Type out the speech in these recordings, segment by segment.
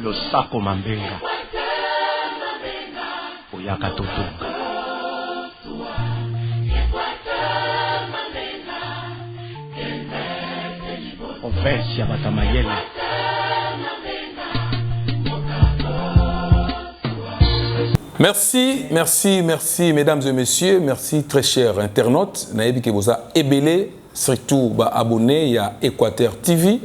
Losako Mambenga Oyaka Totonga Province ya Batamayele. Merci, merci, merci, mesdames et messieurs, merci très chers internautes. Naïbi que vous a ébélé, surtout abonnés à Équateur TV.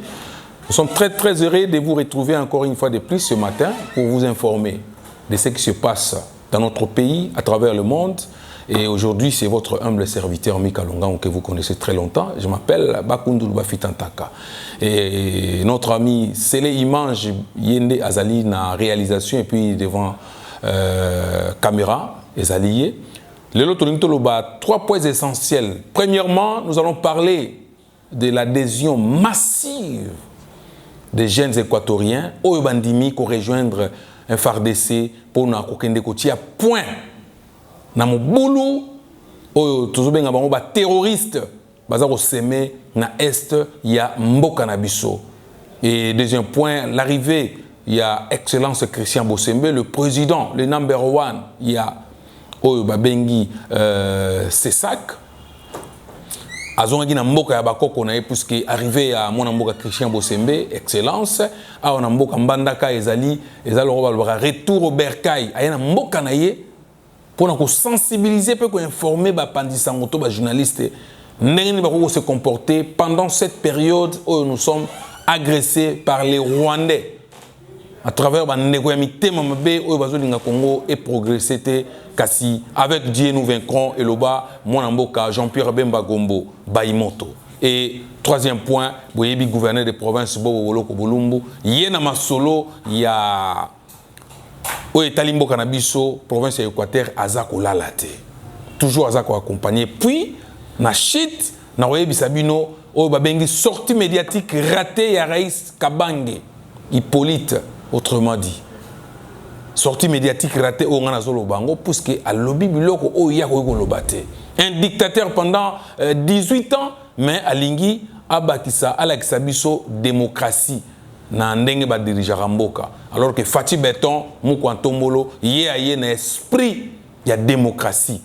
Nous sommes très très heureux de vous retrouver encore une fois de plus ce matin pour vous informer de ce qui se passe dans notre pays, à travers le monde. Et aujourd'hui, c'est votre humble serviteur Mika Longan que vous connaissez très longtemps. Je m'appelle Bakundu Bafitantaka. Et notre ami Sele Imange Yende Azali na réalisation et puis devant caméra, Ezalié. Le Lotolintoloba, 3 points essentiels. Premièrement, nous allons parler de l'adhésion massive des jeunes équatoriens au Bandimi pour rejoindre un FARDC pour nous akokende kotia point na mobulu oyo tozobenga bango ba terroriste bazako semé na est ya mboka na biso. Et deuxième point, l'arrivée, il y a Excellence Christian Bossembe, le président, le number one, il y a oyo babengi Sesak. Azongi na mboka ya bakoko na puisque arrivé à mon mboka Christian Bossembe, Excellence, a on mboka Mbandaka ezali retour au Bercail, ayana mboka na ye pour sensibiliser, pour informer les pandisangoto, les journalistes, comment se comporter pendant cette période où nous sommes agressés par les Rwandais. À travers la négociation, le Congo et progressé. Avec Dieu nous vaincrons et là-bas, Mwanamboka, Jean-Pierre Bemba Gombo, Baïmoto. Et troisième point, le gouverneur de province, Bobo Boloko Bolumbu, Yena Masolo, il y a Talimbo Canabiso, province de l'Équateur, Azako Lalate. Toujours Azako accompagné. Puis, na shit, na Oye Bisabino, Babengi, sortie médiatique ratée à Raïs Kabange, Hippolyte, autrement dit. Sortie médiatique ratée au Ganazolo Bango, puisque à lobby biloko Oya Lobate. Un dictateur pendant 18 ans, mais à Lingui, Abatissa, Alexabiso, démocratie. Na ndenge ba dirigeant mboka alors que Fati Beton Mukwantombolo yé na esprit ya démocratie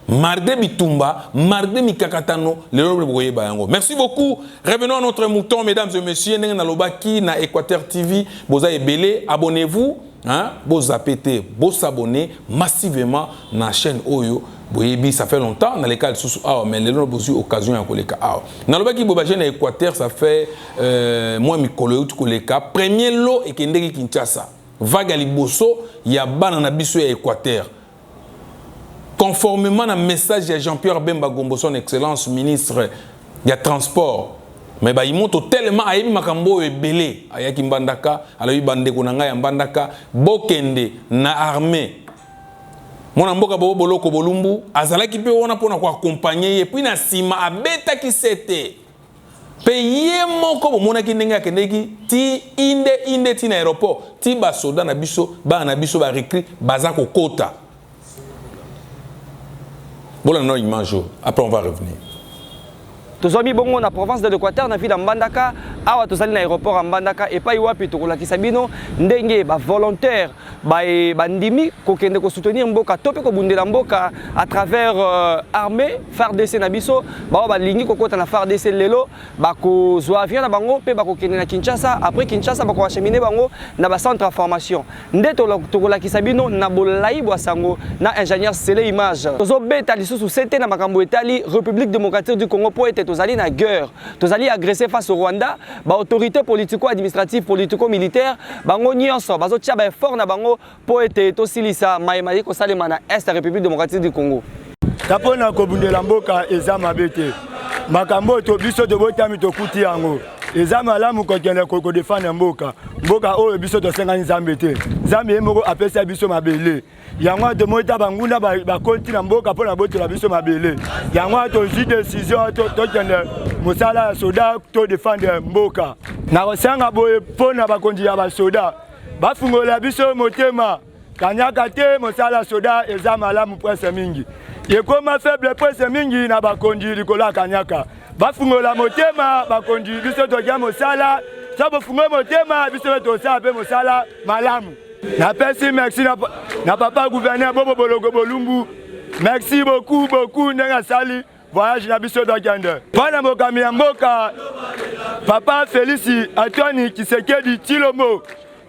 marde bitumba marde mikakatano le boye bayango. Merci beaucoup. Revenons à notre mouton, mesdames et messieurs. Ndenge na lobaki na Équateur TV boza ebele, abonnez-vous hein, boza pété boza abonner massivement na chaîne Oyo. Boyebi, ça fait longtemps dans les cas sous mais les gens ont eu occasion à coller ah dans le baki bobaje na Équateur ça fait moi mi kolo tout coller premier lot et kendeki Kinshasa vague liboso ya bana na biso ya Équateur conformément à message de Jean-Pierre Bemba Gombo, son excellence ministre ya transport mais ba imoto tellement ayebi makambo ebele ayaki Mbandaka aloyi bandeko na ngai ya Mbandaka bokende na armée. Mon mboka bobo boloko bolumbu azalaki pe wona pona ko accompagner et puis na sima abeta ki sete payer moko bomona ki ndenge akendeki ti inde ti na aéroport ti ba soda na biso ba recrit baza ko kota voilà no image après on va revenir. Tozomi bongo na province de l'Équateur na ville Mbandaka awa tozali na aéroport Mbandaka et pa iwapi tokolakisa bino ndenge ba volontaire ba ndimi kokende ko soutenir mboka tope ko bundela mboka à travers armée FARDC na biso ba lingi kokota na FARDC lelo ba ko zwa avion na bango pe ba kokende na Kinshasa après Kinshasa ba ko acheminer bango na ba centre de formation nde tokolakisa bino na bolai bwa sango na ingénieur Sele Image tozo beta lisusu sete na makambo etali République démocratique du Congo po ete tozali na guerre tozali agressé face au Rwanda ba autorité politico-administrative politico-militaire bango nyonso bazotia ba effort na bango po ete tosilisa maimali ko salema na est la République démocratique du Congo tapona ko bundela mboka eza mabete makambo to biso de botami to kuti yango eza malamu ko kende ko défendre mboka oyo biso to senga nzambe te nzambe moko apesa biso mabele yango de moita banguna ba konti na mboka pona botela biso mabele yango to ji décision to kende mosala soda to défendre mboka na osanga boye pona bakonzi ya ba soda bafungola biso motema kanyaka te mosala soda eza malamu presse mingi yekoma faible presse mingi na bakonzi likola kanyaka bafungola motema bakonzi biso to kya mosala Sobo fungo motema biso to sa pe mosala malamu. Na pesi merci na papa gouverneur Bobo Bologo Bolumbu. Merci beaucoup ndenga sali voyage na biso do kende. Pana mokami ya mboka papa Félix Antoine Kisekedi Tshilombo.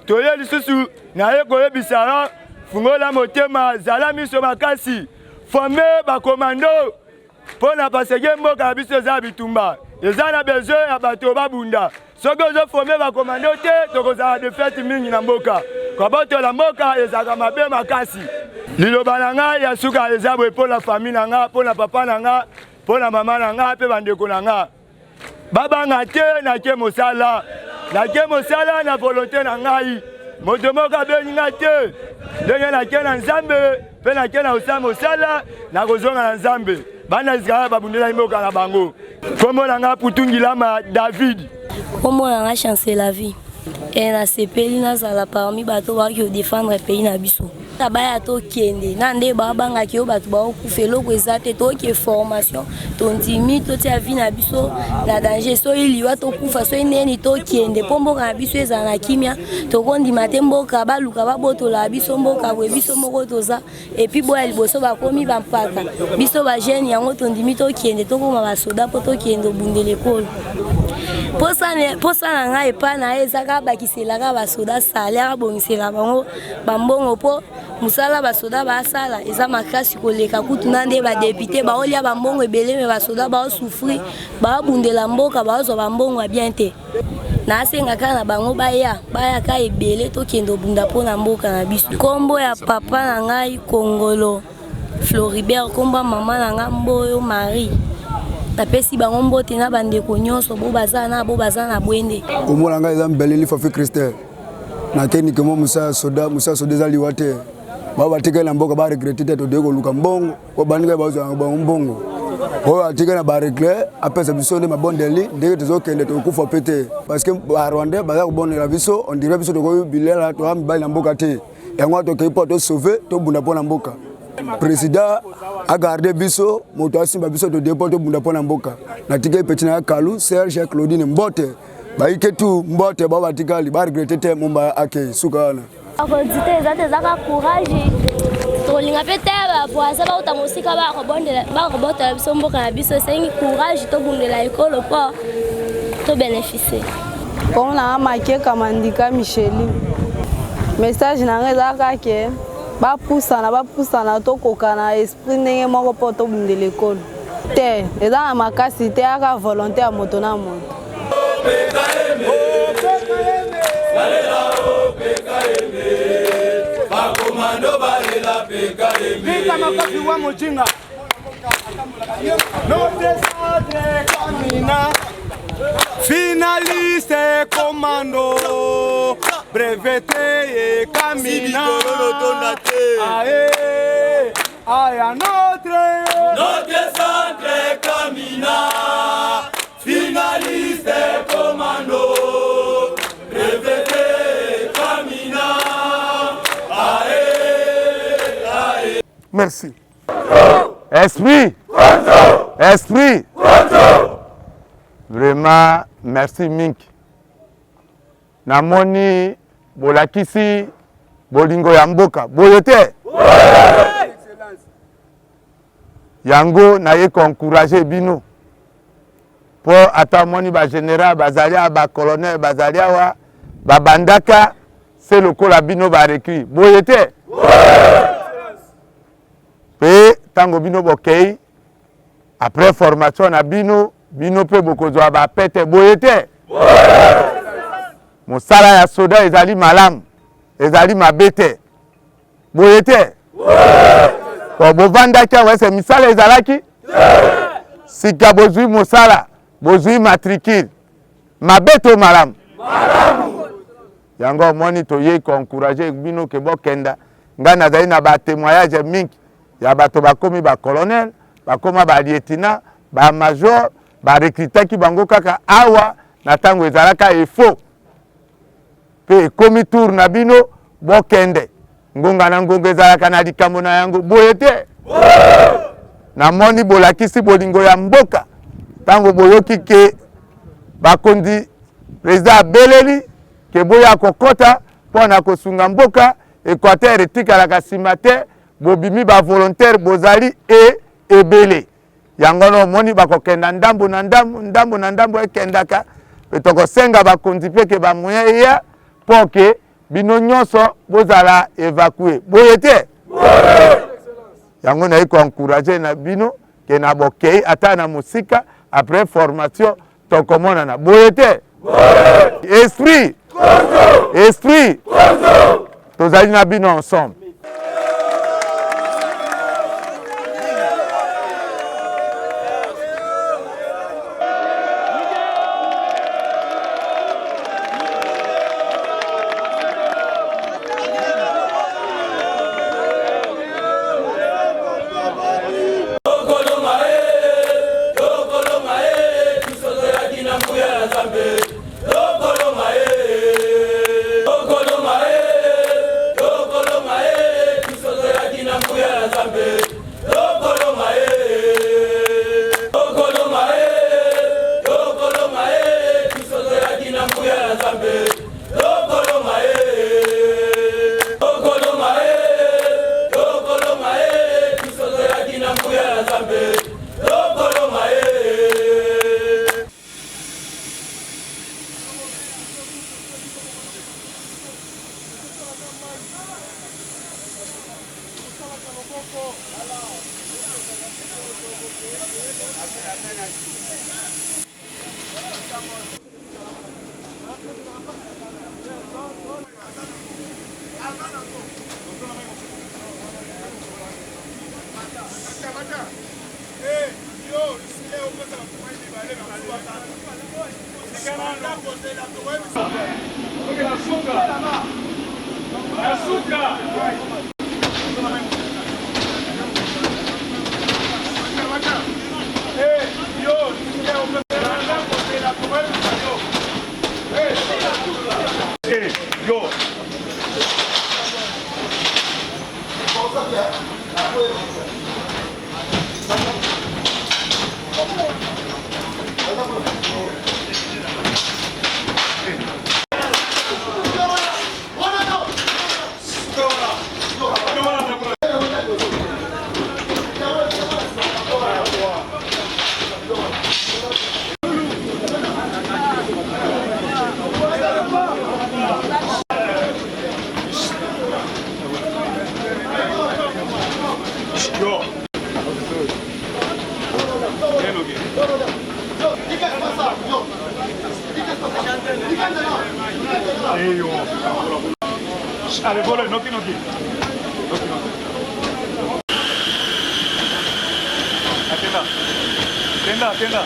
Toye lisusu na ye koyebisa fungola motema zala miso makasi. Formé ba commando pona pasege mboka biso za bitumba. Ezana besoin ya bato babunda. Soko zo formé ba commando te tokoza de fête mingi na mboka. Koboto la mboka ezaka mabe makasi. Liloba na nga ya suka ezabwe pour la famille na nga, pour la papa na nga, pour la maman na nga pe bandeko na nga. Baba nga te na ke mosala. Na ke mosala na volonté na ngai. Moto moka be nga te. Ndenge na ke na Nzambe, pe na ke na osama mosala na kozonga na Nzambe. Bana Israël babundela mboka na bango. Kombo na nga Putungilama David. Kombo na nga chance la vie. Et na sepeli na zala parmi bato ba ki défendre pays na biso. Tabaya to kende na nde babanga ki o bato ba okufelo ko ezate to ki formation to ndimi to tia vie na biso na danger so iliwa to kufa so neni to kende pombo na biso eza na kimia to kondi matembo ka baluka ba botola biso mboka we biso moko toza et puis boya liboso ba komi ba mpaka biso ba jeune yango to ndimi to kende to koma ba soda po to kende bundele ekolo. Posa na nga epa na ezaka bakiselaka basoda salaire bongisela bango bambongo po musala basoda basala eza makasi koleka kutu na nde badepute baolia bambongo ebele me basoda baosufri babundela mboka baozwa bambongo bien te na asengaka na bango bayaka ebele tokende obunda mpo na mboka na biso. Kombo ya papa na ngai Kongolo Floribert, komba mama na nga Mboyo Marie. Tapesi bango mbote na bandeko nyonso bo baza na bwende. Kombo nga eza Mbeleli Fafi Christel. Na keni kemo musa soda ezali wate. Baba tika na mboka ba regretter te to deko luka mbongo ko bandika bazo ba mbongo. Oyo atika na ba regret apesa biso de mabondeli ndeke tozokende to kufa pete parce que ba Rwanda baza ko bonela biso on dirait biso to ko bilela to am bali na mboka te. Yango to ke to sauver to bunda pona mboka. Président a gardé biso moto asimba biso to depo to bunda pona mboka. Na tika petina Kalu Serge Claudine Mbote baike tu Mbote baba tikali ba regretter te mumba ake sukana. Akodite ezate zaka courage. Tolinga pete pour asaba utamosika ba robotela biso mboka na biso sengi courage to bundela ekolo po to bénéficier. Comme na makie kamandika Micheli. Message na ngezaka ke ba pusana to kokana esprit ndenge moko po to bundela ekolo. Te eza na makasi te aka volonté ya moto na moto. Finaliste commando breveté et camina à notre centre camina finaliste commando breveté camina. Merci. Esprit. Esprit. Vraiment, merci Mink. Namoni bolakisi bolingo ya mboka. Boyote. Yango na ye encourager bino. Po atamoni ba général, bazalia, ba colonel, bazalia wa ba bandaka, c'est le kola bino ba rekri. Boyote. Pe tango bino bokei après formation na bino pe bokozwa ba pete boyete mosala ya soda ezali malamu ezali mabete boyete po bovandaki wese misala ezalaki sika bozwi mosala bozwi matricule mabeto malamu yango moni toye ko encourager bino ke bokenda nga nazali na ba témoignage mingi ya bato bakomi ba colonel bakoma ba lieutenant ba major ba recrutaki bango kaka awa na tango ezalaka efo pe komi tour na bino bokende ngonga na ngonga ezalaka na likambo na yango boyete na moni bolakisi bolingo ya mboka tango boyoki ke bakondi président abeleli ke boya kokota pona kosunga mboka Équateur etikala nsima te bobimi ba volontaire bozali ebele yango no moni bakokenda ndambo na ndambo ekendaka tokosenga bakonzi mpe ke bamoyen eya mpo ke bino nyonso bozala évacue boye te yango nayi koencourage na bino ke na bokei ata na mosika après formation tokomonana boye te esprit tozali na bino ensemble. Allez, volez, Noki. Tenda.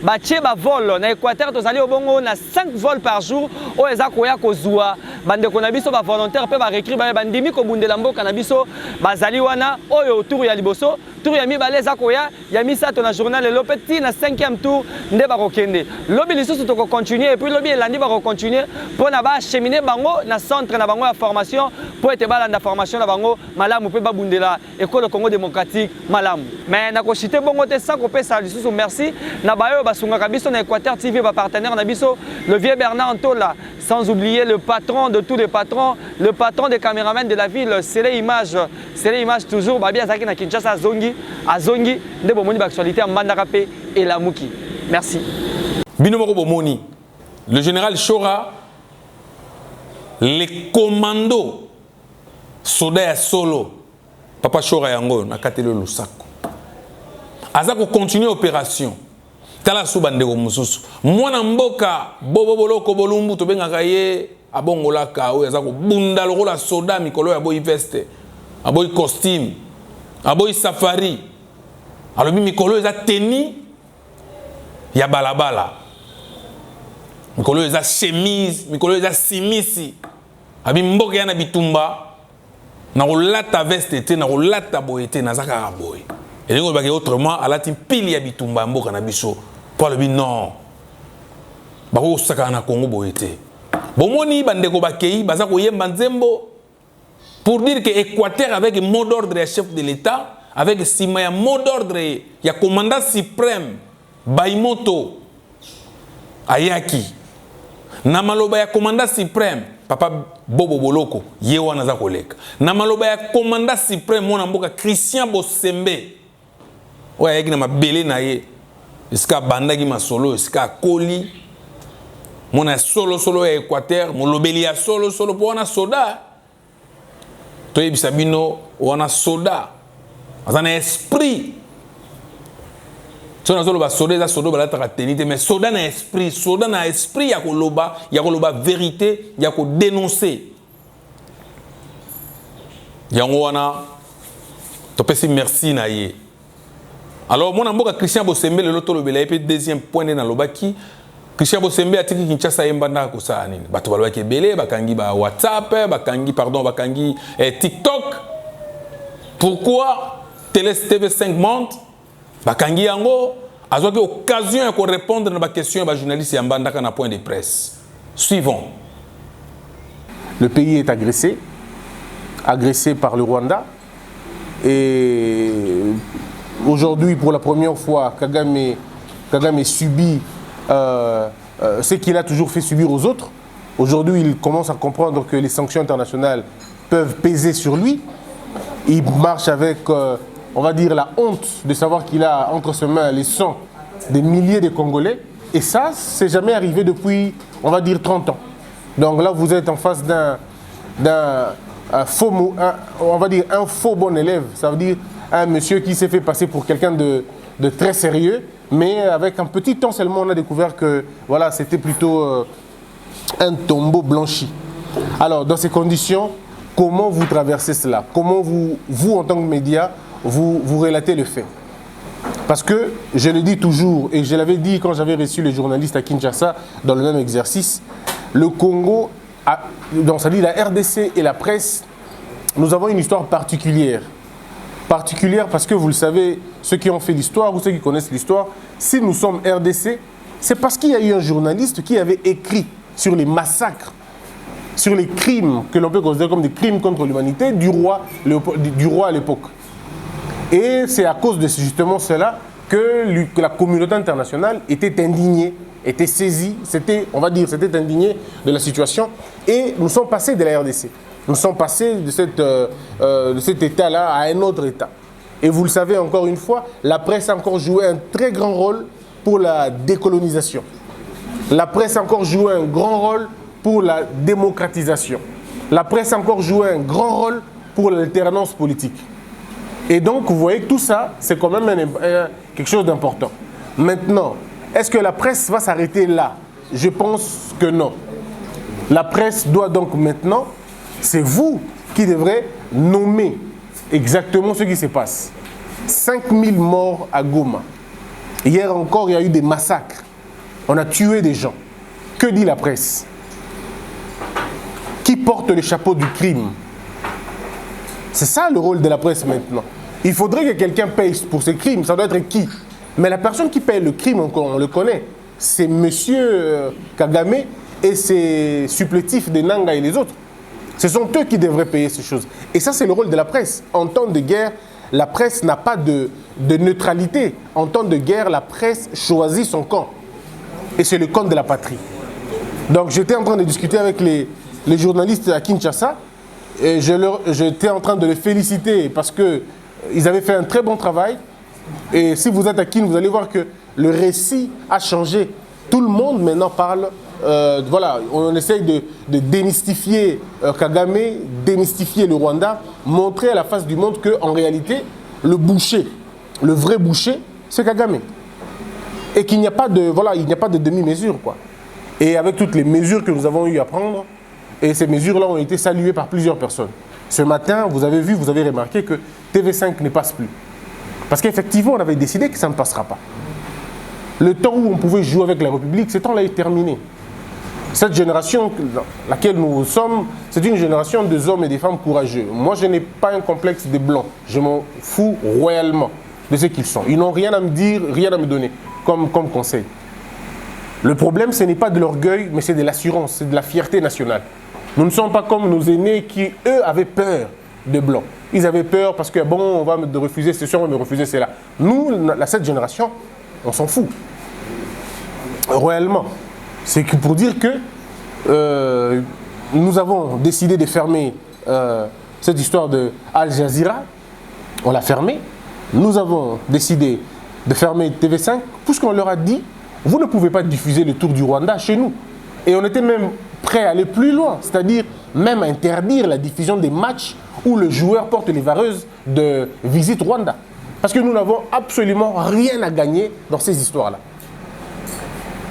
Batie ba vol na Équateur tozali obongo na 5 vols par jour o eza koya kozwa bande ko na biso ba volontaire pe ba recruter ba bandimi ko bundela mboka na biso bazali wana oyo tour ya liboso tour ya mibale eza koya ya misato na journal le petit na 5e tour nde ba kokende lobi lisusu to ko continuer et puis lobi elandi ba ko continuer pour na ba cheminer bango na centre na bango ya formation pour être balanda formation na bango malamu pe ba bundela école Congo démocratique malamu mais na ko citer bongo te sans ko pesa lisusu merci na bayo basunga biso na Équateur TV ba partenaire na biso le vieux Bernard Antola sans oublier le patron de tous les patrons le patron des caméramans de la ville c'est les images toujours babi azaki na Kinshasa azongi nde bomoni ba actualité en Mbandaka pe et la Muki merci Binomoko bomoni le général Chora les commandos soda solo papa Chora yango na katelo lusako azako continuer opération tala subande ko mususu mwana mboka boboloko bolumbu to bengaka ye abongolaka oyo azako bunda lokola soda mikolo ya boy veste aboy costume aboy safari alobi mikolo eza teni ya balabala mikolo eza chemise mikolo eza simisi abi mboka ya na bitumba na kolata veste te na kolata boye te naza kaka boye elingo baki autrement alati pili ya bitumba ya mboka na biso po alobi non bakosaka na Congo boye te bomoni bandeko bakei baza koyemba nzembo pour dire que Équateur avec mot d'ordre ya chef de l'État avec sima ya mot d'ordre ya commandant suprême Baimoto ayaki na maloba ya commandant suprême papa Bobo Boloko ye wana za koleka na maloba ya commandant suprême mona mboka Christian Bosembe oya yaki na mabele na ye iska bandaki masolo iska koli mona solo ya Équateur molobeli ya solo po wana soda toyebisa bino wana soda azana esprit sona solo soda eza soda balataka tenite mais soda na esprit ya koloba vérité ya ko dénoncer yango wana topesi merci na ye alors mona mboka Christian Bosembe lelo tolobela ye pe deuxième point na lobaki Christian Bosembe atiki Kinshasa yembanda ko sa nini bato balobaki ebele bakangi ba WhatsApp bakangi TikTok pourquoi TV5 Monde bakangi yango azwaki occasion de répondre à la question des journalistes yambandaka na point de presse. Suivons. Le pays est agressé par le Rwanda et aujourd'hui pour la première fois Kagame subit ce qu'il a toujours fait subir aux autres. Aujourd'hui il commence à comprendre que les sanctions internationales peuvent peser sur lui. Il marche avec on va dire la honte de savoir qu'il a entre ses mains les sangs des milliers de Congolais. Et ça, c'est jamais arrivé depuis, on va dire, 30 ans. Donc là, vous êtes en face d'un faux, on va dire un faux bon élève. Ça veut dire un monsieur qui s'est fait passer pour quelqu'un de très sérieux. Mais avec un petit temps seulement, on a découvert que voilà, c'était plutôt un tombeau blanchi. Alors, dans ces conditions, comment vous traversez cela? Comment vous en tant que média, vous relatez le fait? Parce que, je le dis toujours, et je l'avais dit quand j'avais reçu les journalistes à Kinshasa dans le même exercice, le Congo, donc ça dit la RDC et la presse, nous avons une histoire particulière. Particulière parce que vous le savez, ceux qui ont fait l'histoire ou ceux qui connaissent l'histoire, si nous sommes RDC, c'est parce qu'il y a eu un journaliste qui avait écrit sur les massacres, sur les crimes que l'on peut considérer comme des crimes contre l'humanité du roi à l'époque. Et c'est à cause de justement cela que la communauté internationale était indignée, était saisie, on va dire, c'était indignée de la situation. Et nous sommes passés de la RDC. Nous sommes passés de cet état-là à un autre état. Et vous le savez encore une fois, la presse a encore joué un très grand rôle pour la décolonisation. La presse a encore joué un grand rôle pour la démocratisation. La presse a encore joué un grand rôle pour l'alternance politique. Et donc, vous voyez que tout ça, c'est quand même quelque chose d'important. Maintenant, est-ce que la presse va s'arrêter là? Je pense que non. La presse doit donc maintenant, c'est vous qui devrez nommer exactement ce qui se passe. 5000 morts à Goma. Hier encore, il y a eu des massacres. On a tué des gens. Que dit la presse? Qui porte le chapeau du crime? C'est ça le rôle de la presse maintenant. Il faudrait que quelqu'un paye pour ce crime. Ça doit être qui? Mais la personne qui paye le crime, on le connaît. C'est M. Kagame et ses supplétifs de Nanga et les autres. Ce sont eux qui devraient payer ces choses. Et ça, c'est le rôle de la presse. En temps de guerre, la presse n'a pas de neutralité. En temps de guerre, la presse choisit son camp. Et c'est le camp de la patrie. Donc, j'étais en train de discuter avec les journalistes à Kinshasa. Et j'étais en train de les féliciter parce qu'ils avaient fait un très bon travail. Et si vous êtes à Kin, vous allez voir que le récit a changé. Tout le monde maintenant parle, voilà, on essaye de démystifier Kagame, démystifier le Rwanda, montrer à la face du monde qu'en réalité, le boucher, le vrai boucher, c'est Kagame. Et qu'il n'y a pas de, voilà, il n'y a pas de demi-mesure, quoi. Et avec toutes les mesures que nous avons eu à prendre, et ces mesures-là ont été saluées par plusieurs personnes. Ce matin, vous avez vu, vous avez remarqué que TV5 ne passe plus. Parce qu'effectivement, on avait décidé que ça ne passera pas. Le temps où on pouvait jouer avec la République, ce temps-là est terminé. Cette génération dans laquelle nous sommes, c'est une génération de hommes et des femmes courageux. Moi, je n'ai pas un complexe des blancs. Je m'en fous royalement de ce qu'ils sont. Ils n'ont rien à me dire, rien à me donner comme conseil. Le problème, ce n'est pas de l'orgueil, mais c'est de l'assurance, c'est de la fierté nationale. Nous ne sommes pas comme nos aînés qui, eux, avaient peur de blancs. Ils avaient peur parce que, bon, on va me refuser ceci, on va me refuser cela. Nous, cette génération, on s'en fout. Royalement. C'est pour dire que nous avons décidé de fermer cette histoire de Al Jazeera. On l'a fermée. Nous avons décidé de fermer TV5 puisqu'on leur a dit vous ne pouvez pas diffuser le tour du Rwanda chez nous. Et on était même prêt à aller plus loin, c'est-à-dire même interdire la diffusion des matchs où le joueur porte les vareuses de Visite Rwanda. Parce que nous n'avons absolument rien à gagner dans ces histoires-là.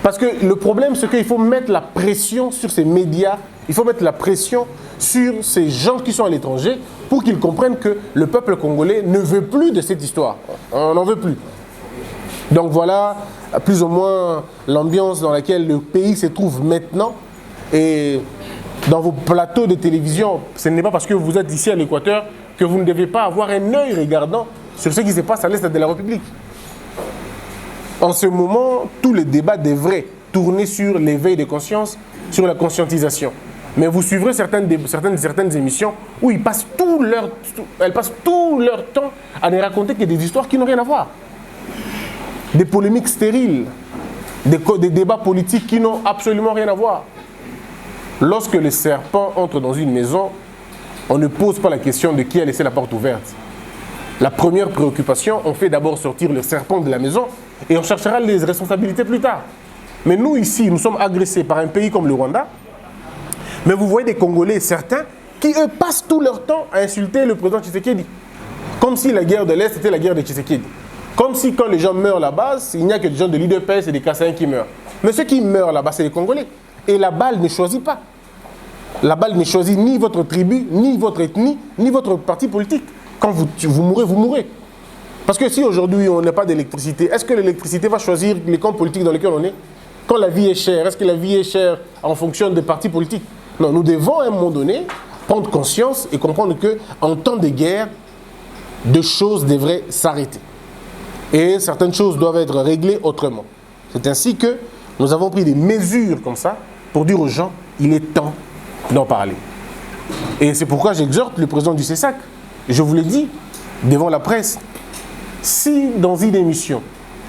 Parce que le problème, c'est qu'il faut mettre la pression sur ces médias, il faut mettre la pression sur ces gens qui sont à l'étranger pour qu'ils comprennent que le peuple congolais ne veut plus de cette histoire. On n'en veut plus. Donc voilà plus ou moins l'ambiance dans laquelle le pays se trouve maintenant. Et dans vos plateaux de télévision, ce n'est pas parce que vous êtes ici à l'Équateur que vous ne devez pas avoir un œil regardant sur ce qui se passe à l'est de la République. En ce moment, tous les débats devraient tourner sur l'éveil des consciences, sur la conscientisation. Mais vous suivrez certaines émissions où elles passent tout leur temps à nous raconter que des histoires qui n'ont rien à voir. Des polémiques stériles, des débats politiques qui n'ont absolument rien à voir. Lorsque le serpent entre dans une maison, on ne pose pas la question de qui a laissé la porte ouverte. La première préoccupation, on fait d'abord sortir le serpent de la maison et on cherchera les responsabilités plus tard. Mais nous, ici, nous sommes agressés par un pays comme le Rwanda. Mais vous voyez des Congolais, certains, qui, eux, passent tout leur temps à insulter le président Tshisekedi. Comme si la guerre de l'Est était la guerre de Tshisekedi. Comme si quand les gens meurent là-bas, il n'y a que des gens de l'UDPS et des Kassaïens qui meurent. Mais ceux qui meurent là-bas, c'est les Congolais. Et la balle ne choisit pas. La balle ne choisit ni votre tribu, ni votre ethnie, ni votre parti politique. Quand vous mourrez, vous mourrez. Parce que si aujourd'hui on n'a pas d'électricité, est-ce que l'électricité va choisir les camps politiques dans lesquels on est? Quand la vie est chère, est-ce que la vie est chère en fonction des partis politiques? Non, nous devons à un moment donné prendre conscience et comprendre qu'en temps de guerre, deux choses devraient s'arrêter. Et certaines choses doivent être réglées autrement. C'est ainsi que nous avons pris des mesures comme ça pour dire aux gens, il est temps d'en parler. Et c'est pourquoi j'exhorte le président du CESAC. Je vous l'ai dit devant la presse, si dans une émission,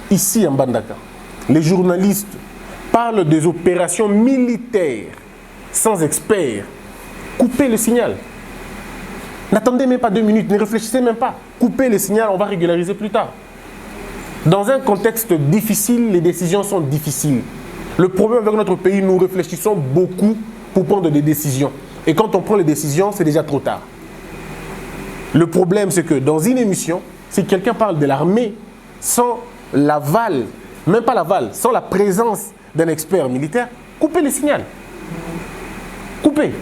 ici en Mbandaka, les journalistes parlent des opérations militaires sans experts, coupez le signal. N'attendez même pas 2 minutes, ne réfléchissez même pas. Coupez le signal, on va régulariser plus tard. Dans un contexte difficile, les décisions sont difficiles. Le problème avec notre pays, nous réfléchissons beaucoup pour prendre des décisions. Et quand on prend les décisions, c'est déjà trop tard. Le problème, c'est que dans une émission, si quelqu'un parle de l'armée sans l'aval, même pas l'aval, sans la présence d'un expert militaire, coupez le signal. Coupez.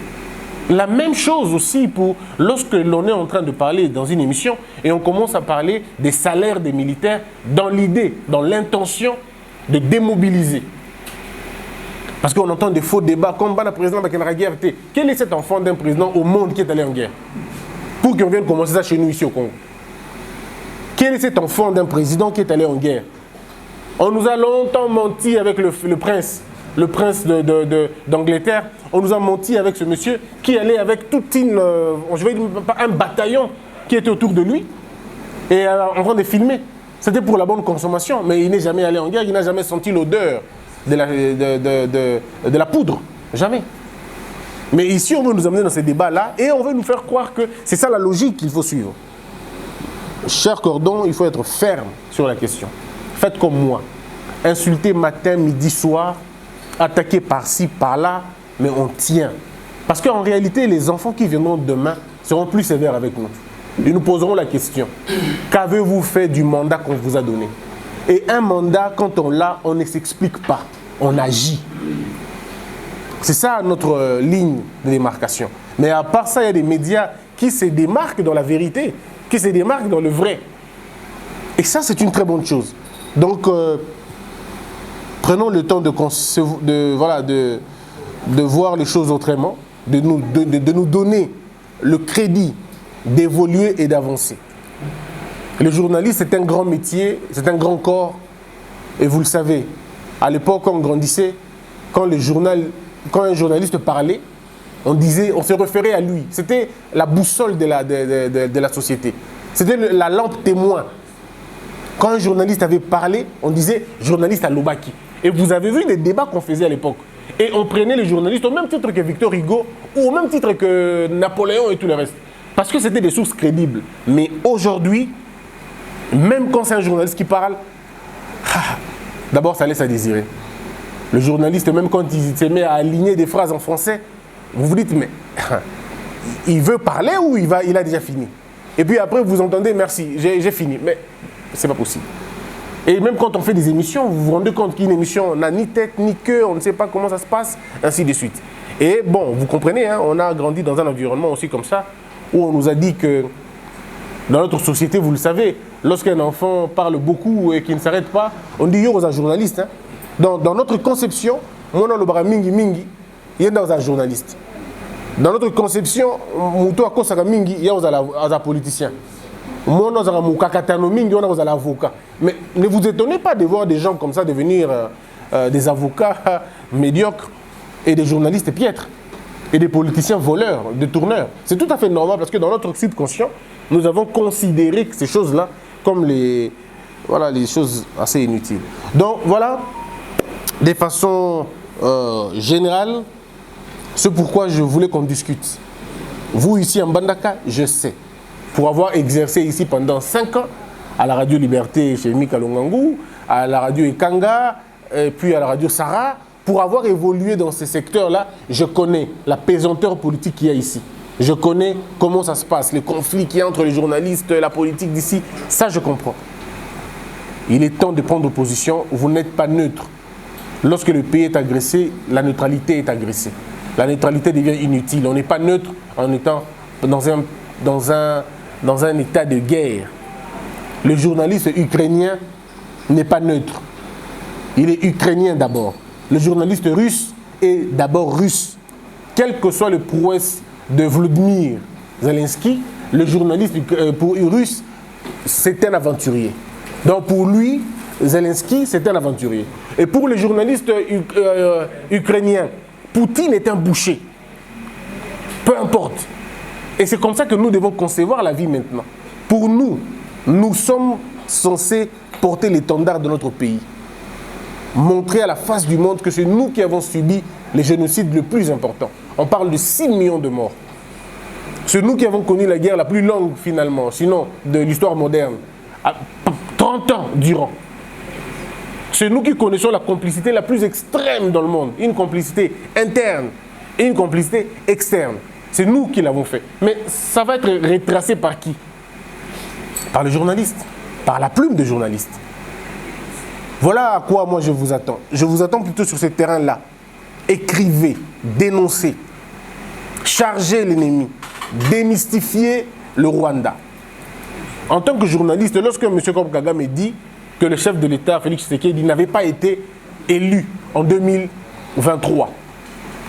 La même chose aussi pour lorsque l'on est en train de parler dans une émission et on commence à parler des salaires des militaires dans l'idée, dans l'intention de démobiliser. Parce qu'on entend des faux débats comme le président Bakena guerre. Quel est cet enfant d'un président au monde qui est allé en guerre? Pour qu'on vienne commencer ça chez nous ici au Congo. Quel est cet enfant d'un président qui est allé en guerre? On nous a longtemps menti avec le prince d'Angleterre. On nous a menti avec ce monsieur qui allait avec toute un bataillon qui était autour de lui et en train de filmer. C'était pour la bonne consommation, mais il n'est jamais allé en guerre, il n'a jamais senti l'odeur de la poudre. Jamais. Mais ici, on veut nous amener dans ces débats-là et on veut nous faire croire que c'est ça la logique qu'il faut suivre. Cher Cordon, il faut être ferme sur la question. Faites comme moi. Insulter matin, midi, soir, attaquer par-ci, par-là, mais on tient. Parce qu'en réalité, les enfants qui viendront demain seront plus sévères avec nous. Ils nous poseront la question. Qu'avez-vous fait du mandat qu'on vous a donné? Et un mandat, quand on l'a, on ne s'explique pas. On agit. C'est ça notre ligne de démarcation. Mais à part ça, il y a des médias qui se démarquent dans la vérité, qui se démarquent dans le vrai. Et ça, c'est une très bonne chose. Donc, prenons le temps de de voir les choses autrement, de nous donner le crédit d'évoluer et d'avancer. Le journaliste, c'est un grand métier, c'est un grand corps. Et vous le savez, à l'époque, quand on grandissait, quand un journaliste parlait, on se référait à lui. C'était la boussole de la société. C'était la lampe témoin. Quand un journaliste avait parlé, on disait journaliste à Lobaki. Et vous avez vu les débats qu'on faisait à l'époque. Et on prenait les journalistes au même titre que Victor Hugo ou au même titre que Napoléon et tout le reste. Parce que c'était des sources crédibles. Mais aujourd'hui, même quand c'est un journaliste qui parle, d'abord ça laisse à désirer. Le journaliste, même quand il se met à aligner des phrases en français, vous vous dites, mais il veut parler ou il a déjà fini? Et puis après, vous entendez, merci, j'ai fini. Mais c'est pas possible. Et même quand on fait des émissions, vous vous rendez compte qu'une émission n'a ni tête ni queue, on ne sait pas comment ça se passe, ainsi de suite. Et bon, vous comprenez, hein, on a grandi dans un environnement aussi comme ça, où on nous a dit que dans notre société, vous le savez, lorsqu'un enfant parle beaucoup et qu'il ne s'arrête pas, on dit yo aux journalistes. Hein. Dans notre conception, mon nom le mingi mingi, il est dans un journaliste. Dans notre conception, Mouto Akosaka mingi, il y a aux politiciens. Mon nom est Kakatano mingi, il y a aux avocats. Mais ne vous étonnez pas de voir des gens comme ça devenir des avocats médiocres et des journalistes piètres et des politiciens voleurs, détourneurs. C'est tout à fait normal parce que dans notre subconscient, nous avons considéré ces choses-là comme les choses assez inutiles. Donc voilà, de façon générale, c'est pourquoi je voulais qu'on discute. Vous ici en Mbandaka, je sais, pour avoir exercé ici pendant 5 ans, à la radio Liberté chez Mika Longangu, à la radio Ekanga, et puis à la radio Sarah, pour avoir évolué dans ces secteurs-là, je connais la pesanteur politique qu'il y a ici. Je connais comment ça se passe, les conflits qu'il y a entre les journalistes, la politique d'ici, ça je comprends. Il est temps de prendre position, vous n'êtes pas neutre. Lorsque le pays est agressé, la neutralité est agressée. La neutralité devient inutile. On n'est pas neutre en étant dans un état de guerre. Le journaliste ukrainien n'est pas neutre. Il est ukrainien d'abord. Le journaliste russe est d'abord russe. Quel que soit le prouesse de Vladimir Zelensky, le journaliste russe, c'est un aventurier. Donc pour lui, Zelensky, c'est un aventurier. Et pour les journalistes ukrainiens, Poutine est un boucher. Peu importe. Et c'est comme ça que nous devons concevoir la vie maintenant. Pour nous, nous sommes censés porter l'étendard de notre pays. Montrer à la face du monde que c'est nous qui avons subi les génocides le plus important. On parle de 6 millions de morts. C'est nous qui avons connu la guerre la plus longue finalement, sinon de l'histoire moderne. 30 ans durant. C'est nous qui connaissons la complicité la plus extrême dans le monde. Une complicité interne et une complicité externe. C'est nous qui l'avons fait. Mais ça va être retracé par qui? Par les journalistes. Par la plume des journalistes. Voilà à quoi moi je vous attends. Je vous attends plutôt sur ce terrain-là. Écrivez, dénoncez, chargez l'ennemi, démystifiez le Rwanda. En tant que journaliste, lorsque M. Kagame dit que le chef de l'État, Félix Tshisekedi, n'avait pas été élu en 2023,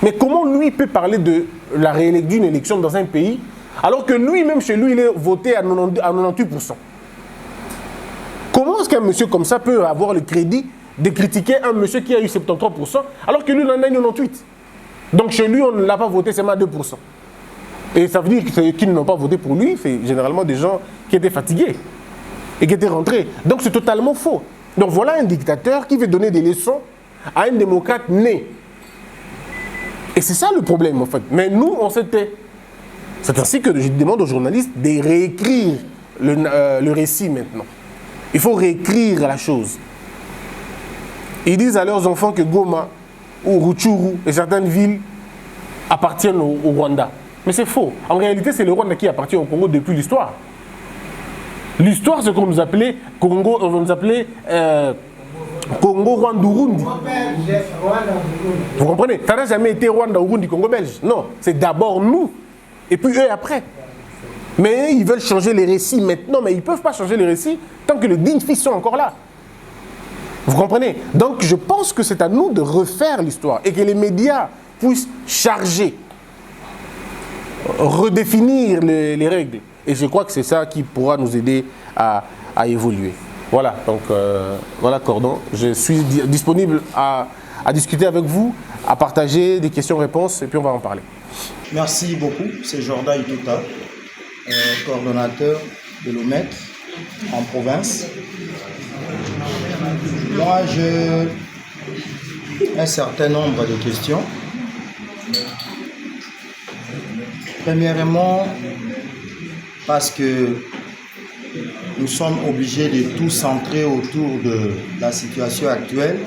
mais comment lui peut parler de la réélection d'une élection dans un pays alors que lui-même chez lui, il est voté à 98%? Comment est-ce qu'un monsieur comme ça peut avoir le crédit de critiquer un monsieur qui a eu 73% alors que lui, il en a eu 98%? Donc chez lui, on ne l'a pas voté seulement à 2%. Et ça veut dire que qu'ils n'ont pas voté pour lui, c'est généralement des gens qui étaient fatigués et qui étaient rentrés. Donc c'est totalement faux. Donc voilà un dictateur qui veut donner des leçons à un démocrate né. Et c'est ça le problème en fait. Mais nous, on s'était. C'est ainsi que je demande aux journalistes de réécrire le récit maintenant. Il faut réécrire la chose. Ils disent à leurs enfants que Goma ou Rutshuru et certaines villes appartiennent au Rwanda. Mais c'est faux. En réalité, c'est le Rwanda qui appartient au Congo depuis l'histoire. L'histoire, c'est qu'on nous appelait Congo, on nous appelait Congo Rwanda-Urundi. Vous comprenez? Ça n'a jamais été Rwanda-Urundi, Congo-Belge. Non, c'est d'abord nous, et puis eux après. Mais ils veulent changer les récits maintenant, mais ils ne peuvent pas changer les récits tant que les dignes fils sont encore là. Vous comprenez? Donc je pense que c'est à nous de refaire l'histoire et que les médias puisse charger, redéfinir les règles. Et je crois que c'est ça qui pourra nous aider à évoluer. Voilà, donc voilà Cordon, je suis disponible à discuter avec vous, à partager des questions-réponses et puis on va en parler. Merci beaucoup, c'est Jordan Ituta, coordonnateur de l'OMET en province. Moi, j'ai un certain nombre de questions. Premièrement, parce que nous sommes obligés de tout centrer autour de la situation actuelle,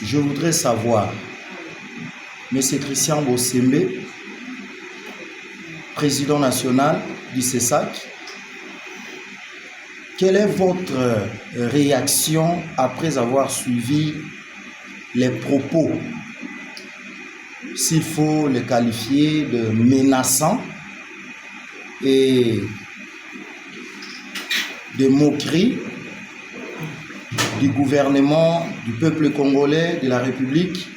je voudrais savoir, M. Christian Bossembe, président national du CESAC, quelle est votre réaction après avoir suivi les propos, s'il faut les qualifier de menaçants et de moqueries du gouvernement, du peuple congolais, de la République,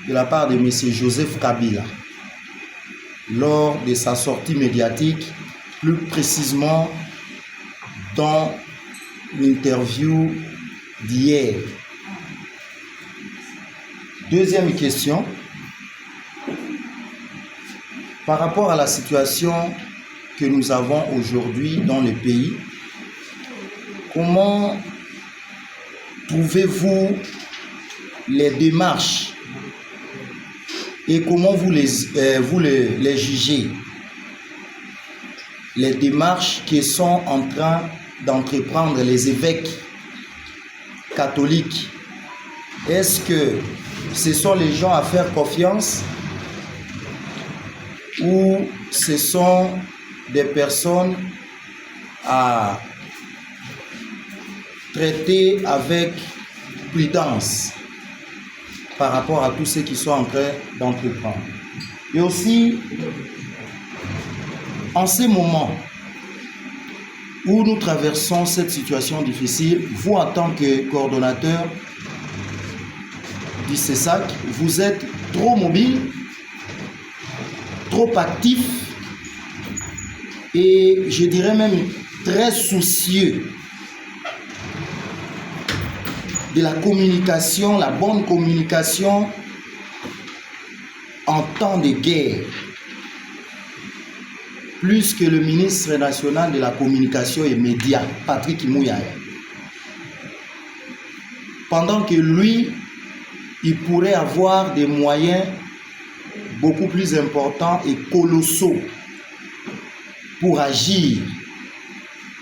de la part de M. Joseph Kabila, lors de sa sortie médiatique, plus précisément dans l'interview d'hier. Deuxième question, par rapport à la situation que nous avons aujourd'hui dans le pays, comment trouvez-vous les démarches et comment vous les jugez? Les démarches qui sont en train d'entreprendre les évêques catholiques. Est-ce que ce sont les gens à faire confiance ou ce sont des personnes à traiter avec prudence par rapport à tous ceux qui sont en train d'entreprendre? Et aussi, en ces moments où nous traversons cette situation difficile, vous en tant que coordonnateur du CESAC, vous êtes trop mobile, trop actif et je dirais même très soucieux de la communication, la bonne communication en temps de guerre, plus que le ministre national de la communication et médias, Patrick Mouyaya. Pendant que lui, il pourrait avoir des moyens beaucoup plus importants et colossaux pour agir.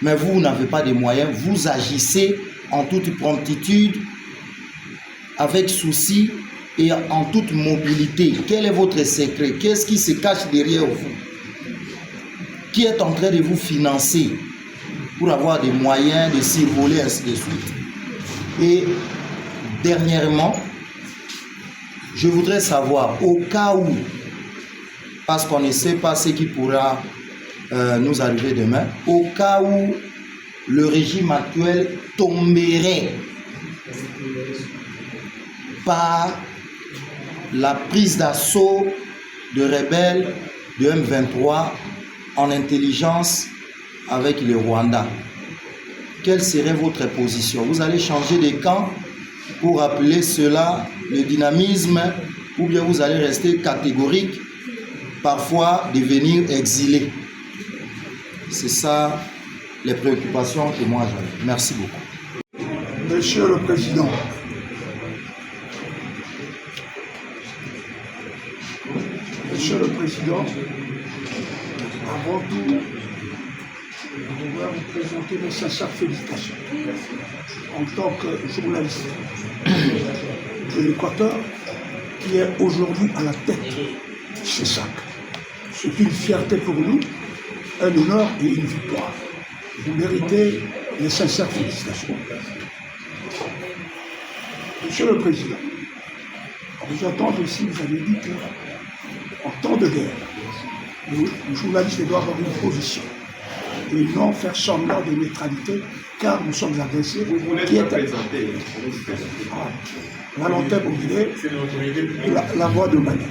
Mais vous n'avez pas de moyens, vous agissez en toute promptitude, avec souci et en toute mobilité. Quel est votre secret? Qu'est-ce qui se cache derrière vous? Qui est en train de vous financer pour avoir des moyens de survoler, ainsi de suite? Et dernièrement, je voudrais savoir, au cas où, parce qu'on ne sait pas ce qui pourra nous arriver demain, au cas où le régime actuel tomberait par la prise d'assaut de rebelles de M23 en intelligence avec le Rwanda. Quelle serait votre position? Vous allez changer de camp pour appeler cela le dynamisme ou bien vous allez rester catégorique, parfois devenir exilé? C'est ça les préoccupations que moi j'avais. Merci beaucoup. Monsieur le Président, avant tout, je voudrais vous présenter mes sincères félicitations en tant que journaliste de l'Équateur qui est aujourd'hui à la tête de CESAC. C'est une fierté pour nous, un honneur et une victoire. Vous méritez les sincères félicitations. Monsieur le Président, en vous entendant ici, vous avez dit qu'en temps de guerre, le journaliste doit avoir une position et non faire semblant de neutralité car nous sommes agressés. Vous voulez qui est présenter la lanterne, vous direz, la voix de Mali.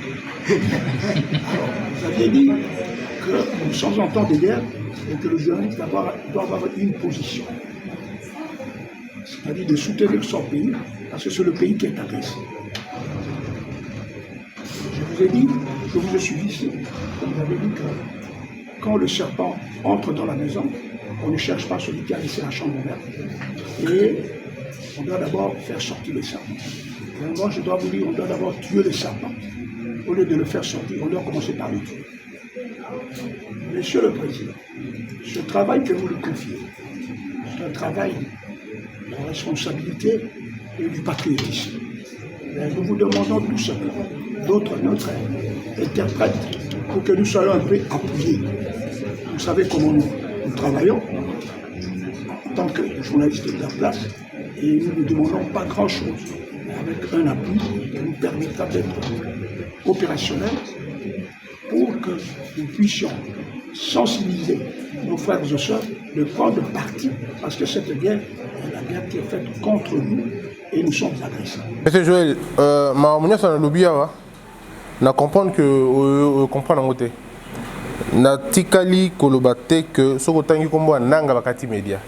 Alors, vous aviez dit que nous sommes en temps de guerre et que le journaliste doit avoir une position. C'est-à-dire de soutenir son pays, parce que c'est le pays qui est agressé. Je vous ai dit, je vous ai suivi ici, vous avez dit que quand le serpent entre dans la maison, on ne cherche pas celui qui a laissé la chambre ouverte. Et on doit d'abord faire sortir le serpent. Et moi, je dois vous dire, on doit d'abord tuer le serpent. Au lieu de le faire sortir, on doit commencer par le tuer. Monsieur le Président, ce travail que vous lui confiez, c'est un travail de responsabilité et du patriotisme. Et nous vous demandons tout simplement d'autres notre interprète pour que nous soyons un peu appuyés. Vous savez comment nous travaillons en tant que journalistes de la place et nous ne demandons pas grand-chose avec un appui qui nous permettra d'être opérationnels pour que nous puissions sensibiliser nos frères et sœurs de prendre parti parce que cette guerre est la guerre qui est faite contre nous et nous sommes agressés. Monsieur Joël, ma sur le lobby, na comprendre que comprendre en côté. Na tikali kolobate que ce que tangi kombo nanga bakati média.